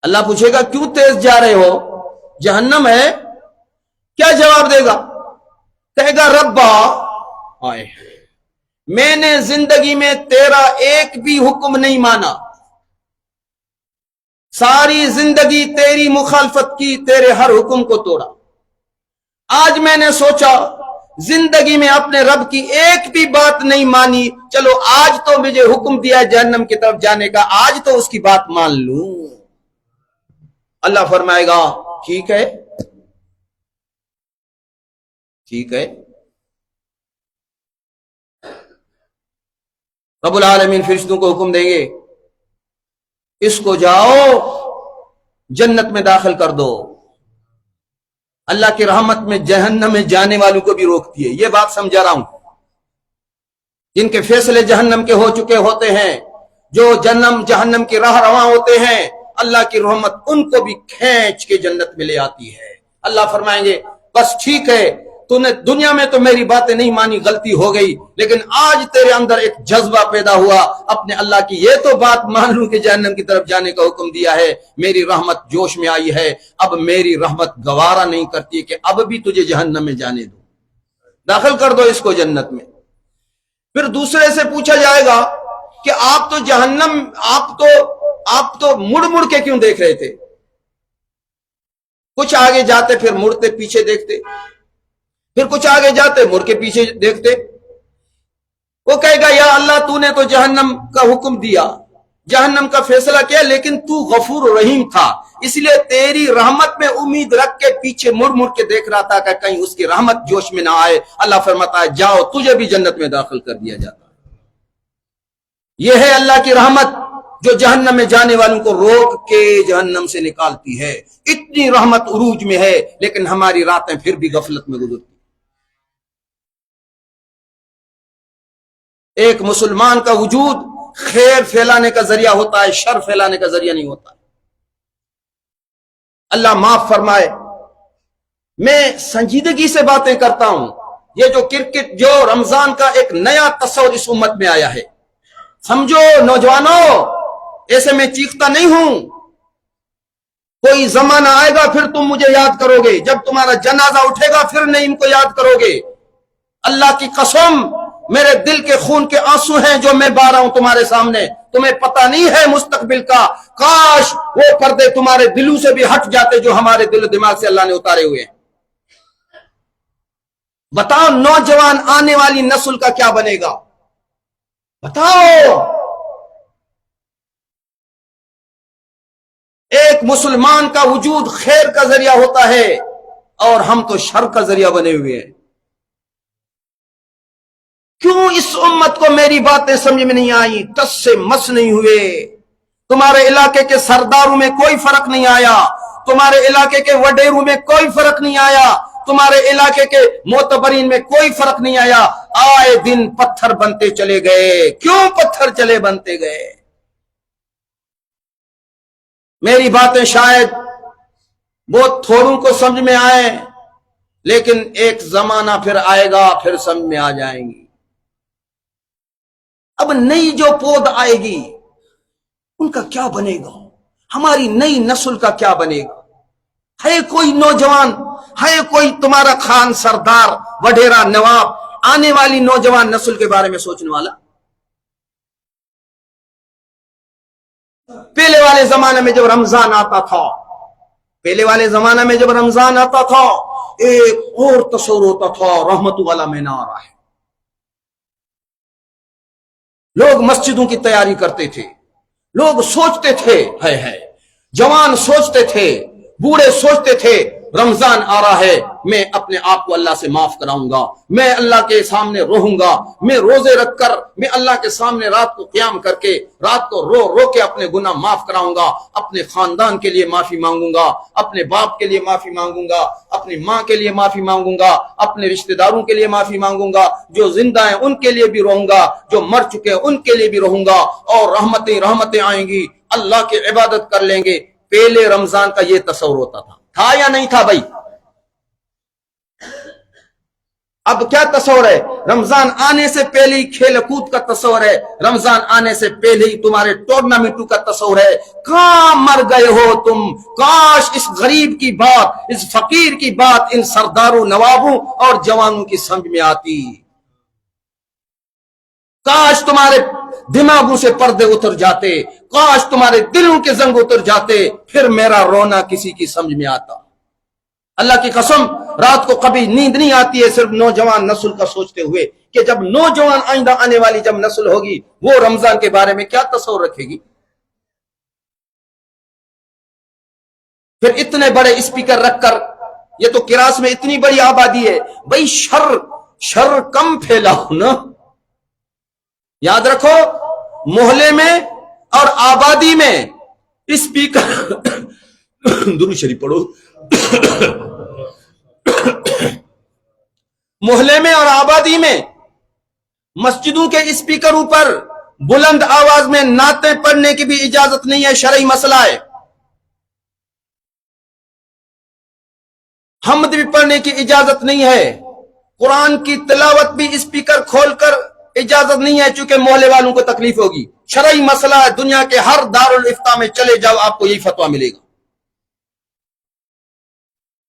اللہ پوچھے گا کیوں تیز جا رہے ہو، جہنم ہے؟ کیا جواب دے گا؟ کہے گا ربا، میں نے زندگی میں تیرا ایک بھی حکم نہیں مانا، ساری زندگی تیری مخالفت کی، تیرے ہر حکم کو توڑا، آج میں نے سوچا زندگی میں اپنے رب کی ایک بھی بات نہیں مانی، چلو آج تو مجھے حکم دیا جہنم کی طرف جانے کا، آج تو اس کی بات مان لوں۔ اللہ فرمائے گا ٹھیک ہے ٹھیک ہے۔ رب العالمین فرشتوں کو حکم دیں گے اس کو جاؤ جنت میں داخل کر دو۔ اللہ کی رحمت میں جہنم میں جانے والوں کو بھی روکتی ہے، یہ بات سمجھا رہا ہوں۔ جن کے فیصلے جہنم کے ہو چکے ہوتے ہیں، جو جہنم کی راہ رواں ہوتے ہیں، اللہ کی رحمت ان کو بھی کھینچ کے جنت میں لے آتی ہے۔ اللہ فرمائیں گے بس ٹھیک ہے، تو نے دنیا میں تو میری باتیں نہیں مانی، غلطی ہو گئی، لیکن آج تیرے اندر ایک جذبہ پیدا ہوا اپنے اللہ کی یہ تو بات مان لوں کہ جہنم کی طرف جانے کا حکم دیا ہے، میری رحمت جوش میں آئی ہے، اب میری رحمت گوارا نہیں کرتی کہ اب بھی تجھے جہنم میں جانے دو، داخل کر دو اس کو جنت میں۔ پھر دوسرے سے پوچھا جائے گا کہ آپ تو جہنم آپ تو مڑ مڑ کے کیوں دیکھ رہے تھے؟ کچھ آگے جاتے پھر مڑتے پیچھے دیکھتے، پھر کچھ آگے جاتے مڑ کے پیچھے دیکھتے۔ وہ کہے گا یا اللہ تو نے تو جہنم کا حکم دیا، جہنم کا فیصلہ کیا، لیکن تو غفور رحیم تھا، اس لیے تیری رحمت میں امید رکھ کے پیچھے مڑ مڑ کے دیکھ رہا تھا کہ کہیں اس کی رحمت جوش میں نہ آئے۔ اللہ فرماتا ہے جاؤ تجھے بھی جنت میں داخل کر دیا جاتا۔ یہ ہے اللہ کی رحمت جو جہنم میں جانے والوں کو روک کے جہنم سے نکالتی ہے۔ اتنی رحمت عروج میں ہے لیکن ہماری راتیں پھر بھی غفلت میں گزرتی۔ ایک مسلمان کا وجود خیر پھیلانے کا ذریعہ ہوتا ہے، شر پھیلانے کا ذریعہ نہیں ہوتا۔ اللہ معاف فرمائے، میں سنجیدگی سے باتیں کرتا ہوں۔ یہ جو کرکٹ جو رمضان کا ایک نیا تصور اس امت میں آیا ہے، سمجھو نوجوانوں، ایسے میں چیختا نہیں ہوں، کوئی زمانہ آئے گا پھر تم مجھے یاد کرو گے، جب تمہارا جنازہ اٹھے گا پھر نہیں ان کو یاد کرو گے۔ اللہ کی قسم میرے دل کے خون کے آنسو ہیں جو میں بہا رہا ہوں تمہارے سامنے، تمہیں پتہ نہیں ہے مستقبل کا۔ کاش وہ پردے تمہارے دلوں سے بھی ہٹ جاتے جو ہمارے دل و دماغ سے اللہ نے اتارے ہوئے ہیں۔ بتاؤ نوجوان آنے والی نسل کا کیا بنے گا؟ بتاؤ۔ ایک مسلمان کا وجود خیر کا ذریعہ ہوتا ہے اور ہم تو شر کا ذریعہ بنے ہوئے ہیں۔ کیوں اس امت کو میری باتیں سمجھ میں نہیں آئی؟ ٹس سے مس نہیں ہوئے۔ تمہارے علاقے کے سرداروں میں کوئی فرق نہیں آیا، تمہارے علاقے کے وڈیروں میں کوئی فرق نہیں آیا، تمہارے علاقے کے معتبرین میں کوئی فرق نہیں آیا، آئے دن پتھر بنتے چلے گئے۔ کیوں پتھر چلے بنتے گئے؟ میری باتیں شاید بہت تھوڑوں کو سمجھ میں آئیں، لیکن ایک زمانہ پھر آئے گا پھر سمجھ میں آ جائیں گی۔ اب نئی جو پود آئے گی ان کا کیا بنے گا؟ ہماری نئی نسل کا کیا بنے گا؟ ہے کوئی نوجوان، ہے کوئی تمہارا خان سردار وڈیرا نواب آنے والی نوجوان نسل کے بارے میں سوچنے والا؟ پہلے والے زمانے میں جب رمضان آتا تھا، پہلے والے زمانے میں جب رمضان آتا تھا ایک اور تصور ہوتا تھا، رحمت والا مہینہ آ رہا ہے، لوگ مسجدوں کی تیاری کرتے تھے، لوگ سوچتے تھے، جوان سوچتے تھے، بوڑھے سوچتے تھے رمضان آ رہا ہے، میں اپنے آپ کو اللہ سے معاف کراؤں گا، میں اللہ کے سامنے رووں گا، میں روزے رکھ کر میں اللہ کے سامنے رات کو قیام کر کے رات کو رو رو کے اپنے گناہ معاف کراؤں گا، اپنے خاندان کے لیے معافی مانگوں گا، اپنے باپ کے لیے معافی مانگوں گا، اپنی ماں کے لیے معافی مانگوں گا، اپنے رشتہ داروں کے لیے معافی مانگوں گا، جو زندہ ہیں ان کے لیے بھی رہوں گا، جو مر چکے ہیں ان کے لیے بھی رہوں گا، اور رحمتیں آئیں گی، اللہ کی عبادت کر لیں گے۔ پہلے رمضان کا یہ تصور ہوتا تھا یا نہیں تھا بھائی؟ اب کیا تصور ہے؟ رمضان آنے سے پہلے ہی کھیل کود کا تصور ہے، رمضان آنے سے پہلے ہی تمہارے ٹورنامنٹوں کا تصور ہے۔ کہاں مر گئے ہو تم؟ کاش اس غریب کی بات، اس فقیر کی بات ان سرداروں، نوابوں اور جوانوں کی سمجھ میں آتی۔ کاش تمہارے دماغوں سے پردے اتر جاتے، کاش تمہارے دلوں کے زنگ اتر جاتے، پھر میرا رونا کسی کی سمجھ میں آتا۔ اللہ کی قسم رات کو کبھی نیند نہیں آتی ہے صرف نوجوان نسل کا سوچتے ہوئے کہ جب نوجوان آئندہ آنے والی جب نسل ہوگی وہ رمضان کے بارے میں کیا تصور رکھے گی. پھر اتنے بڑے اسپیکر رکھ کر، یہ تو کراس میں اتنی بڑی آبادی ہے بھائی، شر کم پھیلاؤ نا. یاد رکھو محلے میں اور آبادی میں اسپیکر درود شریف پڑھو. محلے میں اور آبادی میں مسجدوں کے اسپیکروں پر بلند آواز میں نعتیں پڑھنے کی بھی اجازت نہیں ہے، شرعی مسئلہ ہے. حمد بھی پڑھنے کی اجازت نہیں ہے. قرآن کی تلاوت بھی اسپیکر کھول کر اجازت نہیں ہے، چونکہ محلے والوں کو تکلیف ہوگی. شرعی مسئلہ ہے، دنیا کے ہر دارالفتہ میں چلے جاؤ آپ کو یہی فتویٰ ملے گا.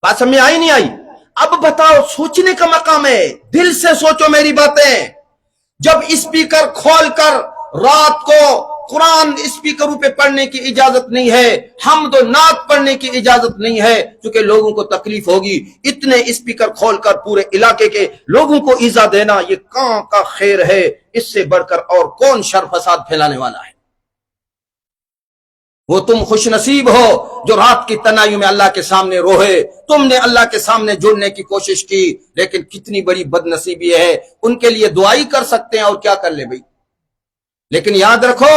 بات سمجھ میں آئی نہیں آئی؟ اب بتاؤ، سوچنے کا مقام ہے، دل سے سوچو میری باتیں. جب اسپیکر کھول کر رات کو قرآن اسپیکروں پہ پڑھنے کی اجازت نہیں ہے، حمد و نعت پڑھنے کی اجازت نہیں ہے کیونکہ لوگوں کو تکلیف ہوگی، اتنے اسپیکر کھول کر پورے علاقے کے لوگوں کو ایذا دینا یہ کہاں کا خیر ہے؟ اس سے بڑھ کر اور کون شر فساد پھیلانے والا ہے؟ وہ تم خوش نصیب ہو جو رات کی تنہائی میں اللہ کے سامنے روئے. تم نے اللہ کے سامنے جڑنے کی کوشش کی، لیکن کتنی بڑی بد نصیبی ہے. ان کے لیے دعائی کر سکتے ہیں اور کیا کر لے بھائی. لیکن یاد رکھو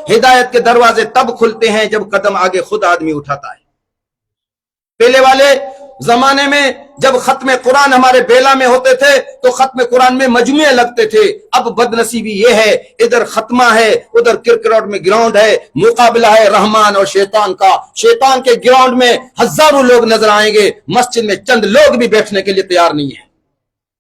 ہدایت کے دروازے تب کھلتے ہیں جب قدم آگے خود آدمی اٹھاتا ہے. پہلے والے زمانے میں جب ختم قرآن ہمارے بیلا میں ہوتے تھے تو ختم قرآن میں مجموعے لگتے تھے. اب بد نصیبی یہ ہے ادھر ختمہ ہے، ادھر کرکٹ میں گراؤنڈ ہے، مقابلہ ہے رحمان اور شیطان کا. شیطان کے گراؤنڈ میں ہزاروں لوگ نظر آئیں گے، مسجد میں چند لوگ بھی بیٹھنے کے لیے تیار نہیں ہے.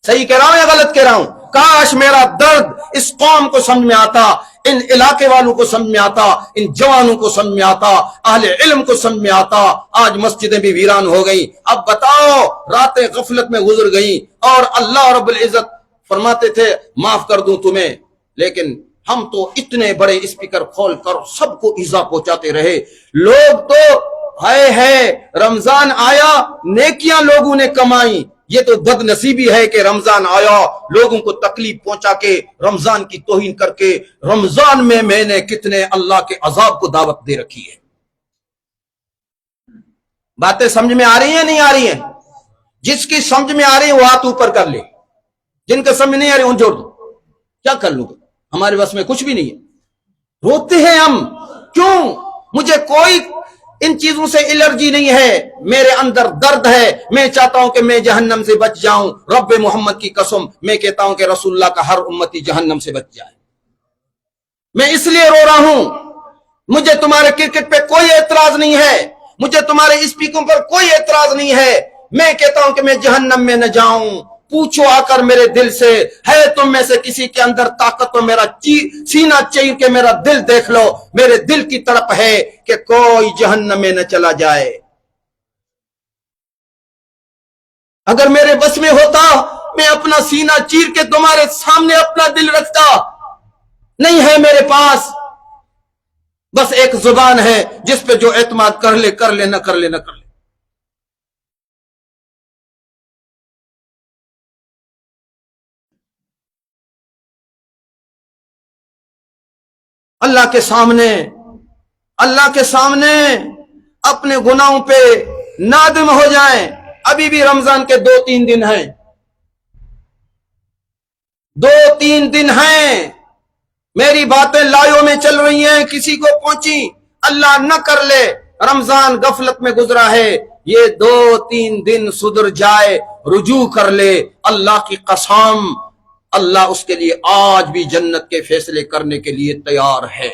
صحیح کہہ رہا ہوں یا غلط کہہ رہا ہوں؟ کاش میرا درد اس قوم کو سمجھ میں آتا، ان علاقے والوں کو سمجھ میں آتا، ان جوانوں کو سمجھ میں آتا، اہل علم کو سمجھ میں آتا. آج مسجدیں بھی ویران ہو گئیں. اب بتاؤ راتیں غفلت میں گزر گئیں اور اللہ رب العزت فرماتے تھے معاف کر دوں تمہیں، لیکن ہم تو اتنے بڑے اسپیکر کھول کر سب کو ایذا پہنچاتے رہے. لوگ تو ہے رمضان آیا نیکیاں لوگوں نے کمائی. یہ تو بد نصیبی ہے کہ رمضان آیا لوگوں کو تکلیف پہنچا کے، رمضان کی توہین کر کے. رمضان میں نے کتنے اللہ کے عذاب کو دعوت دے رکھی ہے. باتیں سمجھ میں آ رہی ہیں نہیں آ رہی ہیں؟ جس کی سمجھ میں آ رہی ہے وہ ہاتھ اوپر کر لے، جن کا سمجھ نہیں آ رہی ان جوڑ دو. کیا کر لوں گا، ہمارے بس میں کچھ بھی نہیں ہے. روتے ہیں ہم کیوں؟ مجھے کوئی ان چیزوں سے الرجی نہیں ہے، میرے اندر درد ہے. میں چاہتا ہوں کہ میں جہنم سے بچ جاؤں. رب محمد کی قسم میں کہتا ہوں کہ رسول اللہ کا ہر امتی جہنم سے بچ جائے. میں اس لیے رو رہا ہوں. مجھے تمہارے کرکٹ پہ کوئی اعتراض نہیں ہے، مجھے تمہارے اسپیکوں پر کوئی اعتراض نہیں ہے. میں کہتا ہوں کہ میں جہنم میں نہ جاؤں. پوچھو آ کر میرے دل سے، ہے تم میں سے کسی کے اندر طاقت تو میرا سینہ چیر کے میرا دل دیکھ لو. میرے دل کی تڑپ ہے کہ کوئی جہنم میں نہ چلا جائے. اگر میرے بس میں ہوتا میں اپنا سینہ چیر کے تمہارے سامنے اپنا دل رکھتا. نہیں ہے میرے پاس، بس ایک زبان ہے جس پہ جو اعتماد کر لے کر لے، نہ کر لے نہ کر لے. اللہ کے سامنے اپنے گناہوں پہ نادم ہو جائیں. ابھی بھی رمضان کے 2-3 دن ہیں، 2-3 دن ہیں. میری باتیں لایوں میں چل رہی ہیں، کسی کو پہنچی. اللہ نہ کر لے رمضان غفلت میں گزرا ہے، یہ 2-3 دن سدھر جائے، رجوع کر لے. اللہ کی قسم اللہ اس کے لیے آج بھی جنت کے فیصلے کرنے کے لیے تیار ہے.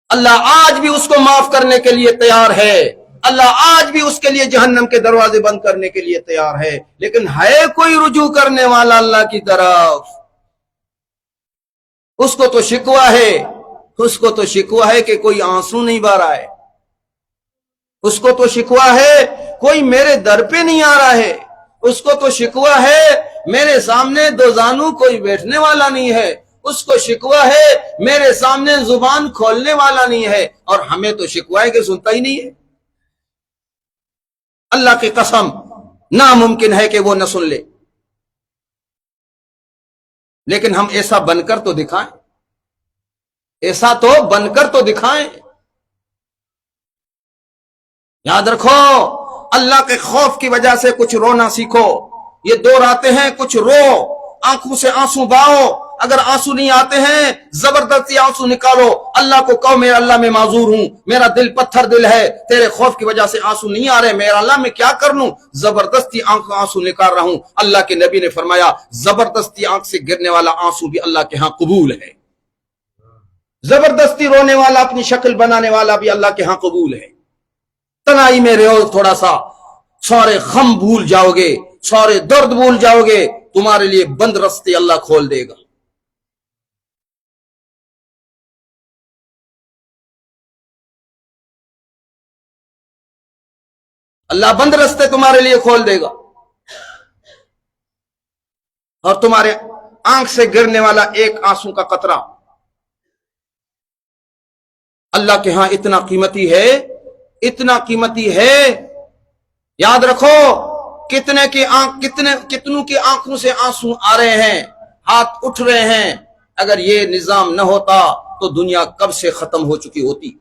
اللہ آج بھی اس کو معاف کرنے کے لیے تیار ہے. اللہ آج بھی اس کے لیے جہنم کے دروازے بند کرنے کے لیے تیار ہے. لیکن ہے کوئی رجوع کرنے والا اللہ کی طرف؟ اس کو تو شکوہ ہے کہ کوئی آنسو نہیں بہہ رہا ہے. اس کو تو شکوہ ہے کوئی میرے در پہ نہیں آ رہا ہے. اس کو تو شکوہ ہے میرے سامنے دو زانو کوئی بیٹھنے والا نہیں ہے. اس کو شکوہ ہے میرے سامنے زبان کھولنے والا نہیں ہے. اور ہمیں تو شکوہ ہے کہ سنتا ہی نہیں ہے. اللہ کی قسم ناممکن ہے کہ وہ نہ سن لے، لیکن ہم ایسا بن کر تو دکھائیں، ایسا تو بن کر تو دکھائیں۔ یاد رکھو، اللہ کے خوف کی وجہ سے کچھ رونا سیکھو۔ یہ دور آتے ہیں، کچھ رو، آنکھوں سے آنسو بہاؤ، اگر آنسو نہیں آتے ہیں زبردستی آنسو نکالو، اللہ کو کہو میں اللہ میں معذور ہوں، میرا دل پتھر دل ہے، تیرے خوف کی وجہ سے آنسو نہیں آ رہے، میرا اللہ میں کیا کر لوں، زبردستی آنسو نکال رہا ہوں۔ اللہ کے نبی نے فرمایا زبردستی آنکھ سے گرنے والا آنسو بھی اللہ کے ہاں قبول ہے، زبردستی رونے والا، اپنی شکل بنانے والا بھی اللہ کے ہاں قبول ہے۔ تنہائی میں رہو، تھوڑا سا سارے غم بھول جاؤ گے، سارے درد بھول جاؤ گے، تمہارے لیے بند رستے اللہ کھول دے گا۔ اللہ بند رستے تمہارے لیے کھول دے گا، اور تمہارے آنکھ سے گرنے والا ایک آنسو کا قطرہ اللہ کے ہاں اتنا قیمتی ہے، اتنا قیمتی ہے۔ یاد رکھو، کتنوں کی آنکھوں سے آنسو آ رہے ہیں، ہاتھ اٹھ رہے ہیں، اگر یہ نظام نہ ہوتا تو دنیا کب سے ختم ہو چکی ہوتی۔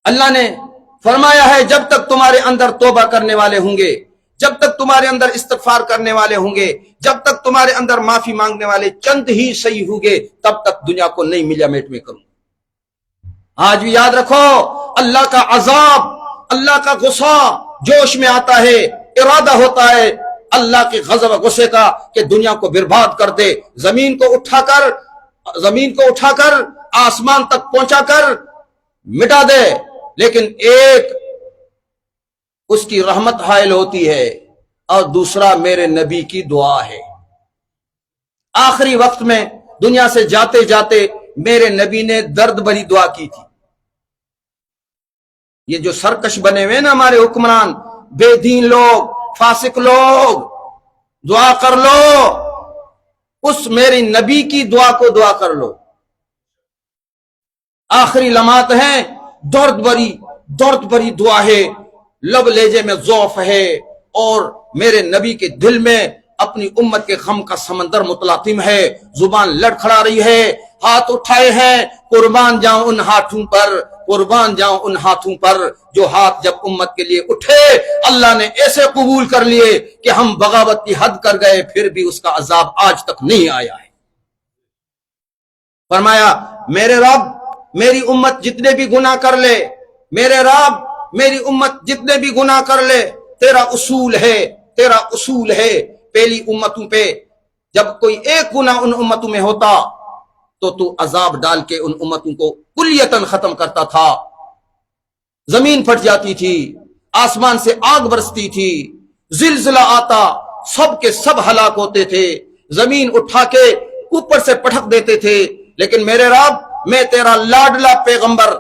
اللہ نے فرمایا ہے جب تک تمہارے اندر توبہ کرنے والے ہوں گے، جب تک تمہارے اندر استغفار کرنے والے ہوں گے، جب تک تمہارے اندر معافی مانگنے والے چند ہی صحیح ہوں گے، تب تک دنیا کو نہیں ملیا میٹ میں کروں۔ آج بھی یاد رکھو، اللہ کا عذاب، اللہ کا غصہ جوش میں آتا ہے، ارادہ ہوتا ہے اللہ کے غضب غصے کا کہ دنیا کو برباد کر دے، زمین کو اٹھا کر آسمان تک پہنچا کر مٹا دے، لیکن ایک اس کی رحمت حائل ہوتی ہے اور دوسرا میرے نبی کی دعا ہے۔ آخری وقت میں دنیا سے جاتے جاتے میرے نبی نے درد بھری دعا کی تھی۔ یہ جو سرکش بنے ہوئے نا ہمارے حکمران، بے دین لوگ، فاسق لوگ، دعا کر لو، اس میرے نبی کی دعا کو دعا کر لو۔ آخری لمحات ہیں، درد بھری دعا ہے، لب لیجے میں ضعف ہے، اور میرے نبی کے دل میں اپنی امت کے غم کا سمندر متلاطم ہے، زبان لڑکھڑا رہی ہے، ہاتھ اٹھائے ہیں، قربان جاؤں ان ہاتھوں پر، قربان جاؤں ان ہاتھوں پر جو ہاتھ جب امت کے لیے اٹھے اللہ نے ایسے قبول کر لیے کہ ہم بغاوت کی حد کر گئے، پھر بھی اس کا عذاب آج تک نہیں آیا ہے۔ فرمایا میرے رب میری امت جتنے بھی گناہ کر لے، میرے رب میری امت جتنے بھی گناہ کر لے، تیرا اصول ہے پہلی امتوں پہ جب کوئی ایک گناہ ان امتوں میں ہوتا تو عذاب ڈال کے ان امتوں کو کلیتاً ختم کرتا تھا، زمین پھٹ جاتی تھی، آسمان سے آگ برستی تھی، زلزلہ آتا، سب کے سب ہلاک ہوتے تھے، زمین اٹھا کے اوپر سے پٹک دیتے تھے، لیکن میرے رب میں تیرا لاڈلا پیغمبر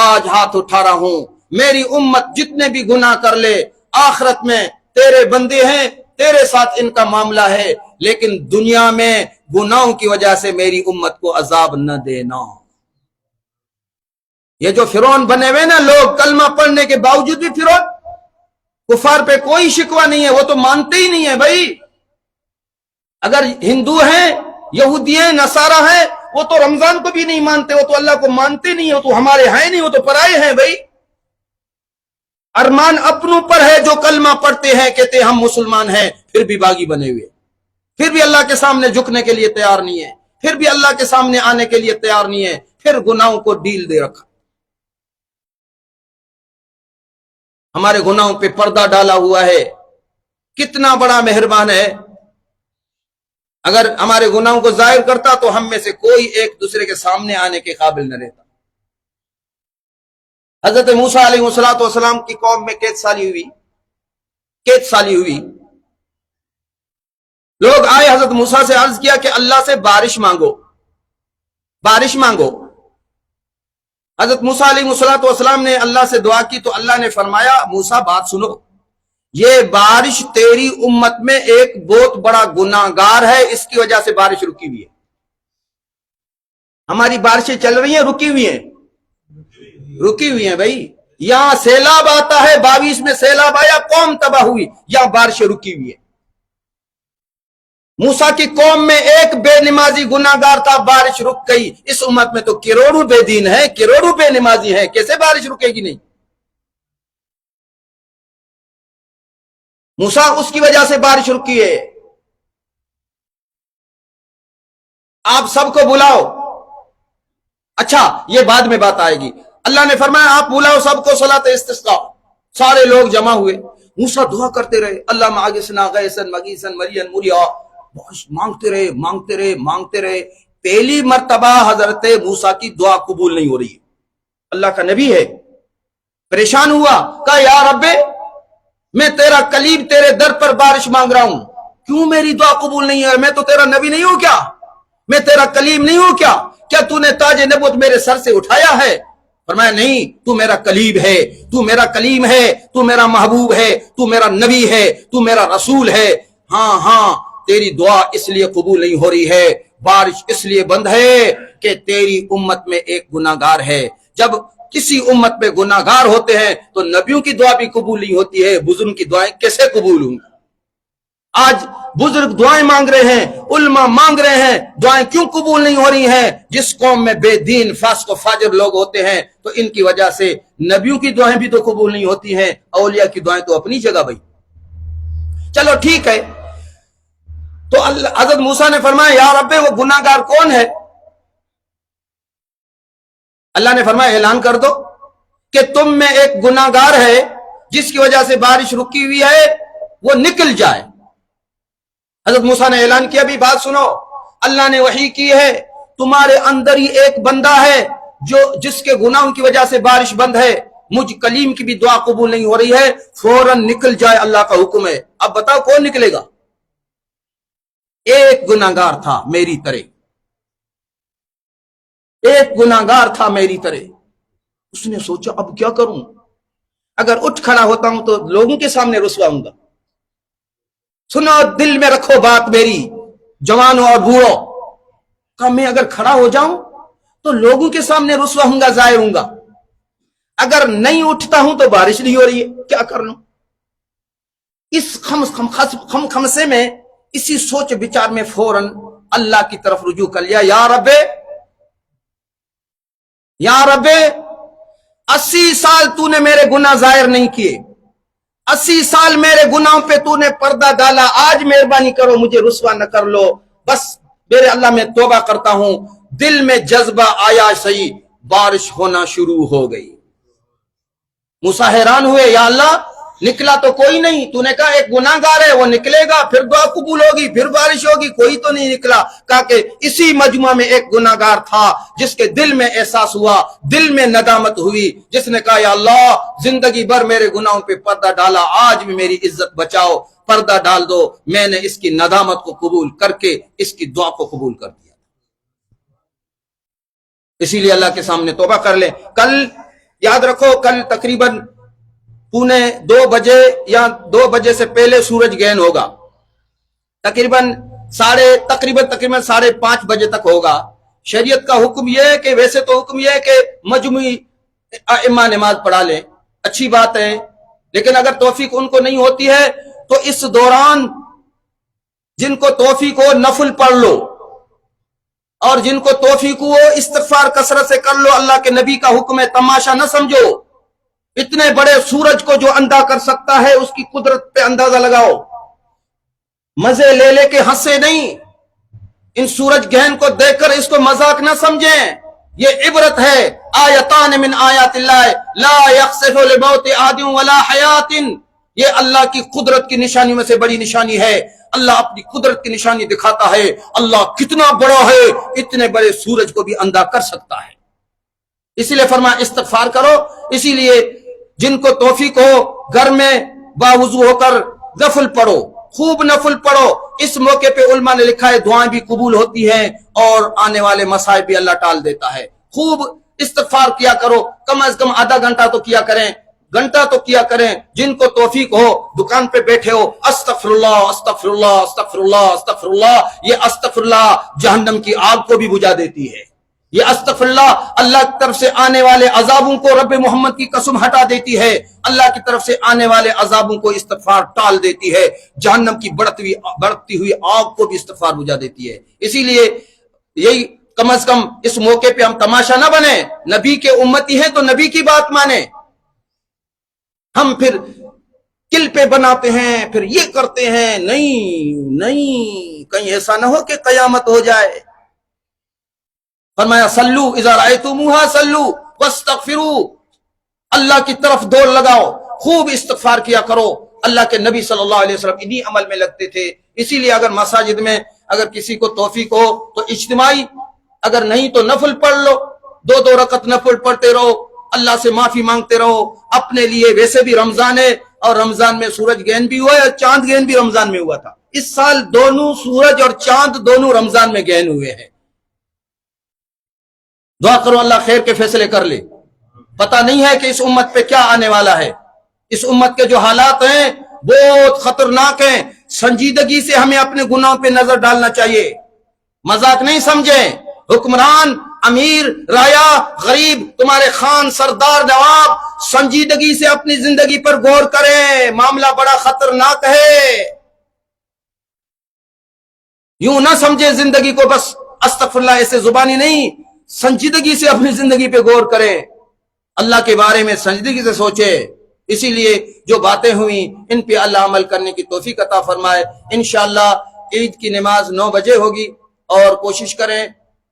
آج ہاتھ اٹھا رہا ہوں، میری امت جتنے بھی گناہ کر لے آخرت میں تیرے بندے ہیں، تیرے ساتھ ان کا معاملہ ہے، لیکن دنیا میں گناہوں کی وجہ سے میری امت کو عذاب نہ دینا۔ یہ جو فرعون بنے ہوئے نا لوگ، کلمہ پڑھنے کے باوجود بھی فرعون، کفار پہ کوئی شکوہ نہیں ہے، وہ تو مانتے ہی نہیں ہے بھائی۔ اگر ہندو ہیں، یہودی ہیں، نصارہ ہیں، وہ تو رمضان کو بھی نہیں مانتے، وہ تو اللہ کو مانتے نہیں، وہ تو ہمارے ہیں نہیں، وہ تو پرائے ہیں بھائی۔ ارمان اپنوں پر ہے جو کلمہ پڑھتے ہیں، کہتے ہیں ہم مسلمان ہیں، پھر بھی باغی بنے ہوئے، پھر بھی اللہ کے سامنے جھکنے کے لیے تیار نہیں ہے، پھر بھی اللہ کے سامنے آنے کے لیے تیار نہیں ہے، پھر گناہوں کو ڈیل دے رکھا، ہمارے گناہوں پہ پردہ ڈالا ہوا ہے۔ کتنا بڑا مہربان ہے، اگر ہمارے گناہوں کو ظاہر کرتا تو ہم میں سے کوئی ایک دوسرے کے سامنے آنے کے قابل نہ رہتا۔ حضرت موسیٰ علیہ السلام کی قوم میں قید سالی ہوئی، لوگ آئے حضرت موسیٰ سے عرض کیا کہ اللہ سے بارش مانگو۔ حضرت موسیٰ علیہ السلام نے اللہ سے دعا کی تو اللہ نے فرمایا موسیٰ بات سنو، یہ بارش تیری امت میں ایک بہت بڑا گناہگار ہے، اس کی وجہ سے بارش رکی ہوئی ہے۔ ہماری بارشیں چل رہی ہیں رکی ہوئی ہیں بھائی، یہاں سیلاب آتا ہے، 22 میں سیلاب آیا، قوم تباہ ہوئی، یہاں بارشیں رکی ہوئی ہے۔ موسیٰ کی قوم میں ایک بے نمازی گناہگار تھا، بارش رک گئی۔ اس امت میں تو کروڑوں بے دین ہیں، کروڑوں بے نمازی ہیں، کیسے بارش رکے گی نہیں؟ موسیٰ اس کی وجہ سے بارش رکی ہے۔ آپ سب کو بلاؤ، اچھا یہ بعد میں بات آئے گی۔ اللہ نے فرمایا آپ بلاؤ سب کو صلاۃ استسقاء، سارے لوگ جمع ہوئے، موسیٰ دعا کرتے رہے، اللہ معاگسنا غیثن مغیثن مرین مریا، مانگتے رہے مانگتے رہے مانگتے رہے۔ پہلی مرتبہ حضرت موسیٰ کی دعا قبول نہیں ہو رہی ہے، اللہ کا نبی ہے، پریشان ہوا، کہا یا رب میں تیرا کلیم تیرے در پر بارش مانگ رہا ہوں، کیوں میری دعا قبول نہیں ہے؟ میں تو تیرا نبی نہیں ہوں کیا؟ میں تیرا کلیم نہیں ہوں کیا؟ کیا تو نے تاج نبوت میرے سر سے اٹھایا ہے؟ فرمایا نہیں، تو میرا کلیم ہے، تو میرا کلیم ہے، تو میرا محبوب ہے، تو میرا نبی ہے، تو میرا رسول ہے۔ ہاں ہاں تیری دعا اس لیے قبول نہیں ہو رہی ہے، بارش اس لیے بند ہے کہ تیری امت میں ایک گناہگار ہے۔ جب کسی امت میں گناہگار ہوتے ہیں تو نبیوں کی دعا بھی قبول نہیں ہوتی ہے، بزرگ کی دعائیں کیسے قبول ہوں گی؟ آج بزرگ دعائیں مانگ رہے ہیں، علماء مانگ رہے ہیں، دعائیں کیوں قبول نہیں ہو رہی ہیں؟ جس قوم میں بے دین فاسق و فاجر لوگ ہوتے ہیں تو ان کی وجہ سے نبیوں کی دعائیں بھی تو قبول نہیں ہوتی ہیں، اولیاء کی دعائیں تو اپنی جگہ بھائی۔ چلو ٹھیک ہے، تو حضرت موسیٰ نے فرمایا یا رب وہ گناہگار کون ہے؟ اللہ نے فرمایا اعلان کر دو کہ تم میں ایک گناہگار ہے جس کی وجہ سے بارش رکی ہوئی ہے، وہ نکل جائے۔ حضرت موسیٰ نے اعلان کیا، بھی بات سنو، اللہ نے وحی کی ہے تمہارے اندر ہی ایک بندہ ہے جو جس کے گناہوں کی وجہ سے بارش بند ہے، مجھ کلیم کی بھی دعا قبول نہیں ہو رہی ہے، فوراً نکل جائے، اللہ کا حکم ہے۔ اب بتاؤ کون نکلے گا؟ ایک گناہگار تھا میری طرح، ایک گناہگار تھا میری طرح۔ اس نے سوچا اب کیا کروں؟ اگر اٹھ کھڑا ہوتا ہوں تو لوگوں کے سامنے رسوا ہوں گا۔ سنو دل میں رکھو بات میری، جوانوں اور بوڑھو، کہ میں اگر کھڑا ہو جاؤں تو لوگوں کے سامنے رسوا ہوں گا، ظاہر ہوں گا۔ اگر نہیں اٹھتا ہوں تو بارش نہیں ہو رہی ہے، کیا کر لوں؟ اس خمسے میں، اسی سوچ بچار میں فوراً اللہ کی طرف رجوع کر لیا، یا رب 80 سال تو نے میرے گناہ ظاہر نہیں کیے، 80 سال میرے گناہوں پہ تو نے پردہ ڈالا، آج مہربانی کرو مجھے رسوا نہ کر لو، بس میرے اللہ میں توبہ کرتا ہوں۔ دل میں جذبہ آیا، صحیح بارش ہونا شروع ہو گئی۔ موسیٰ حیران ہوئے، یا اللہ نکلا تو کوئی نہیں، تو نے کہا ایک گناہگار ہے وہ نکلے گا، پھر دعا قبول ہوگی، پھر بارش ہوگی، کوئی تو نہیں نکلا۔ کہا کہ اسی مجموعہ میں ایک گناہگار تھا جس کے دل میں احساس ہوا، دل میں ندامت ہوئی، جس نے کہا یا اللہ زندگی بھر میرے گناہوں پہ پردہ ڈالا، آج بھی میری عزت بچاؤ، پردہ ڈال دو۔ میں نے اس کی ندامت کو قبول کر کے اس کی دعا کو قبول کر دیا، اسی لیے اللہ کے سامنے توبہ کر لیں۔ کل یاد رکھو، کل تقریباً 1:45 یا 2 بجے سے پہلے سورج گہن ہوگا، تقریباً 5:30 بجے تک ہوگا۔ شریعت کا حکم یہ ہے کہ ویسے تو حکم یہ ہے کہ مجموعی ائمہ نماز پڑھا لیں، اچھی بات ہے، لیکن اگر توفیق ان کو نہیں ہوتی ہے تو اس دوران جن کو توفیق ہو نفل پڑھ لو، اور جن کو توفیق ہو استغفار کثرت سے کر لو۔ اللہ کے نبی کا حکم ہے، تماشا نہ سمجھو، اتنے بڑے سورج کو جو اندھا کر سکتا ہے اس کی قدرت پہ اندازہ لگاؤ، مزے لے لے کے ہنسے نہیں، ان سورج گہن کو دیکھ کر اس کو مذاق نہ سمجھیں، یہ عبرت ہے۔ آیتان من آیات اللہ لا یخسف لموت احد ولا حیات، یہ اللہ کی قدرت کی نشانیوں میں سے بڑی نشانی ہے۔ اللہ اپنی قدرت کی نشانی دکھاتا ہے، اللہ کتنا بڑا ہے، اتنے بڑے سورج کو بھی اندھا کر سکتا ہے۔ اسی لیے فرمایا استغفار کرو۔ اسی لیے جن کو توفیق ہو گھر میں باوضو ہو کر نفل پڑھو، خوب نفل پڑھو۔ اس موقع پہ علماء نے لکھا ہے دعائیں بھی قبول ہوتی ہیں اور آنے والے مسائب بھی اللہ ٹال دیتا ہے۔ خوب استغفار کیا کرو، کم از کم آدھا گھنٹہ تو کیا کریں، گھنٹہ تو کیا کریں۔ جن کو توفیق ہو دکان پہ بیٹھے ہو، استغفر اللہ استغفر اللہ استغفر اللہ استغفر اللہ، یہ استغفر اللہ جہنم کی آگ کو بھی بجھا دیتی ہے۔ یہ استغفراللہ اللہ کی طرف سے آنے والے عذابوں کو رب محمد کی قسم ہٹا دیتی ہے، اللہ کی طرف سے آنے والے عذابوں کو استغفار ٹال دیتی ہے، جہنم کی بڑھتی ہوئی آگ کو بھی استغفار بجھا دیتی ہے۔ اسی لیے یہی کم از کم اس موقع پہ ہم تماشا نہ بنے، نبی کے امتی ہیں تو نبی کی بات مانیں۔ ہم پھر کل پہ بناتے ہیں، پھر یہ کرتے ہیں، نہیں، کہیں ایسا نہ ہو کہ قیامت ہو جائے۔ فرمایا صلو اذا رأیتموہا صلو واستغفروا، اللہ کی طرف دوڑ لگاؤ، خوب استغفار کیا کرو۔ اللہ کے نبی صلی اللہ علیہ وسلم انہی عمل میں لگتے تھے۔ اسی لیے اگر مساجد میں اگر کسی کو توفیق ہو تو اجتماعی، اگر نہیں تو نفل پڑھ لو، 2 رکعت نفل پڑھتے رہو، اللہ سے معافی مانگتے رہو اپنے لیے۔ ویسے بھی رمضان ہے، اور رمضان میں سورج گہن بھی ہوا ہے اور چاند گہن بھی رمضان میں ہوا تھا۔ اس سال دونوں سورج اور چاند دونوں رمضان میں گہن ہوئے ہیں۔ دعا کرو اللہ خیر کے فیصلے کر لے۔ پتہ نہیں ہے کہ اس امت پہ کیا آنے والا ہے۔ اس امت کے جو حالات ہیں بہت خطرناک ہیں۔ سنجیدگی سے ہمیں اپنے گناہوں پہ نظر ڈالنا چاہیے، مذاق نہیں سمجھیں۔ حکمران، امیر، رایا، غریب، تمہارے خان، سردار، نواب، سنجیدگی سے اپنی زندگی پر غور کریں، معاملہ بڑا خطرناک ہے۔ یوں نہ سمجھے زندگی کو بس استغفراللہ ایسے زبانی نہیں، سنجیدگی سے اپنی زندگی پہ غور کریں، اللہ کے بارے میں سنجیدگی سے سوچے۔ اسی لیے جو باتیں ہوئیں ان پہ اللہ عمل کرنے کی توفیق عطا فرمائے۔ انشاءاللہ عید کی نماز 9 بجے ہوگی، اور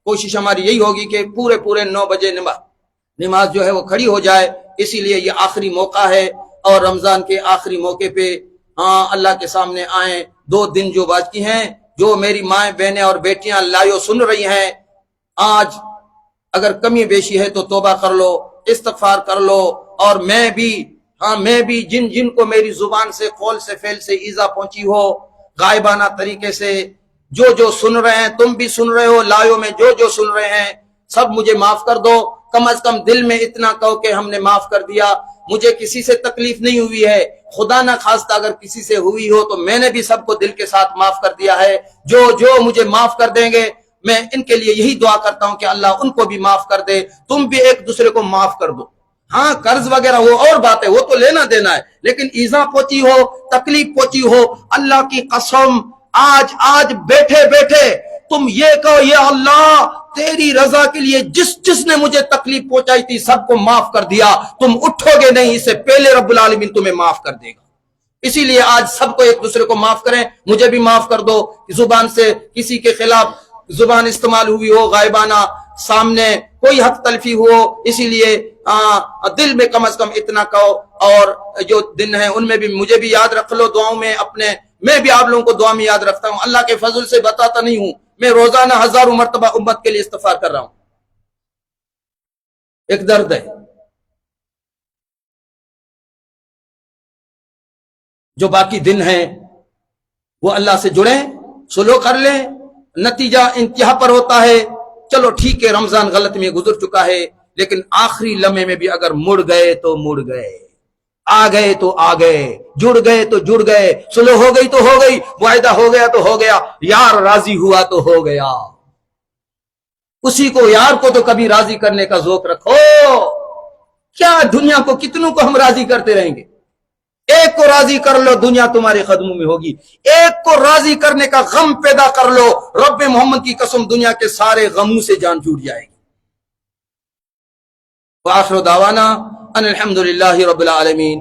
کوشش ہماری یہی ہوگی کہ پورے 9 بجے نماز جو ہے وہ کھڑی ہو جائے۔ اسی لیے یہ آخری موقع ہے، اور رمضان کے آخری موقع پہ اللہ کے سامنے آئیں۔ 2 دن جو باقی ہیں، جو میری مائیں، بہنیں اور بیٹیاں لائیو سن رہی ہیں، آج اگر کمی بیشی ہے تو توبہ کر لو، استغفار کر لو۔ اور میں بھی جن کو میری زبان سے، قول سے، فعل سے ایذا پہنچی ہو، غائبانہ طریقے سے جو سن رہے ہیں، تم بھی سن رہے ہو، لائیو میں جو سن رہے ہیں، سب مجھے معاف کر دو۔ کم از کم دل میں اتنا کہو کہ ہم نے معاف کر دیا، مجھے کسی سے تکلیف نہیں ہوئی ہے، خدا نہ خواستہ اگر کسی سے ہوئی ہو تو میں نے بھی سب کو دل کے ساتھ معاف کر دیا ہے۔ جو مجھے معاف کر دیں گے، میں ان کے لیے یہی دعا کرتا ہوں کہ اللہ ان کو بھی معاف کر دے، تم بھی ایک دوسرے کو معاف کر دو۔ ہاں قرض وغیرہ وہ اور بات ہے، وہ تو لینا دینا ہے، لیکن ایذا پہنچی ہو، تکلیف پہنچی ہو، اللہ کی قسم آج بیٹھے تم یہ کہو یا اللہ تیری رضا کے لیے جس نے مجھے تکلیف پہنچائی تھی سب کو معاف کر دیا، تم اٹھو گے نہیں، اس سے پہلے رب العالمین تمہیں معاف کر دے گا۔ اسی لیے آج سب کو ایک دوسرے کو معاف کریں، مجھے بھی معاف کر دو۔ زبان سے کسی کے خلاف زبان استعمال ہوئی ہو، غائبانہ سامنے کوئی حق تلفی ہو، اسی لیے دل میں کم از کم اتنا کہو۔ اور جو دن ہیں ان میں بھی مجھے بھی یاد رکھ لو دعاؤں میں، میں بھی آپ لوگوں کو دعا میں یاد رکھتا ہوں۔ اللہ کے فضل سے بتاتا نہیں ہوں، میں روزانہ 1000 مرتبہ امت کے لیے استغفار کر رہا ہوں۔ ایک درد ہے جو باقی دن ہیں وہ اللہ سے جڑیں، سلو کر لیں، نتیجہ انتہا پر ہوتا ہے۔ چلو ٹھیک ہے، رمضان غلط میں گزر چکا ہے، لیکن آخری لمحے میں بھی اگر مڑ گئے تو مڑ گئے، آ گئے تو آ گئے، جڑ گئے تو جڑ گئے، سلو ہو گئی تو ہو گئی، معاہدہ ہو گیا تو ہو گیا، یار راضی ہوا تو ہو گیا۔ اسی کو، یار کو تو کبھی راضی کرنے کا ذوق رکھو۔ کیا دنیا کو، کتنوں کو ہم راضی کرتے رہیں گے؟ ایک کو راضی کر لو، دنیا تمہارے قدموں میں ہوگی۔ ایک کو راضی کرنے کا غم پیدا کر لو، رب محمد کی قسم دنیا کے سارے غموں سے جان چھوٹ جائے گی۔ وآخر دعوانا ان الحمد للہ رب العالمین۔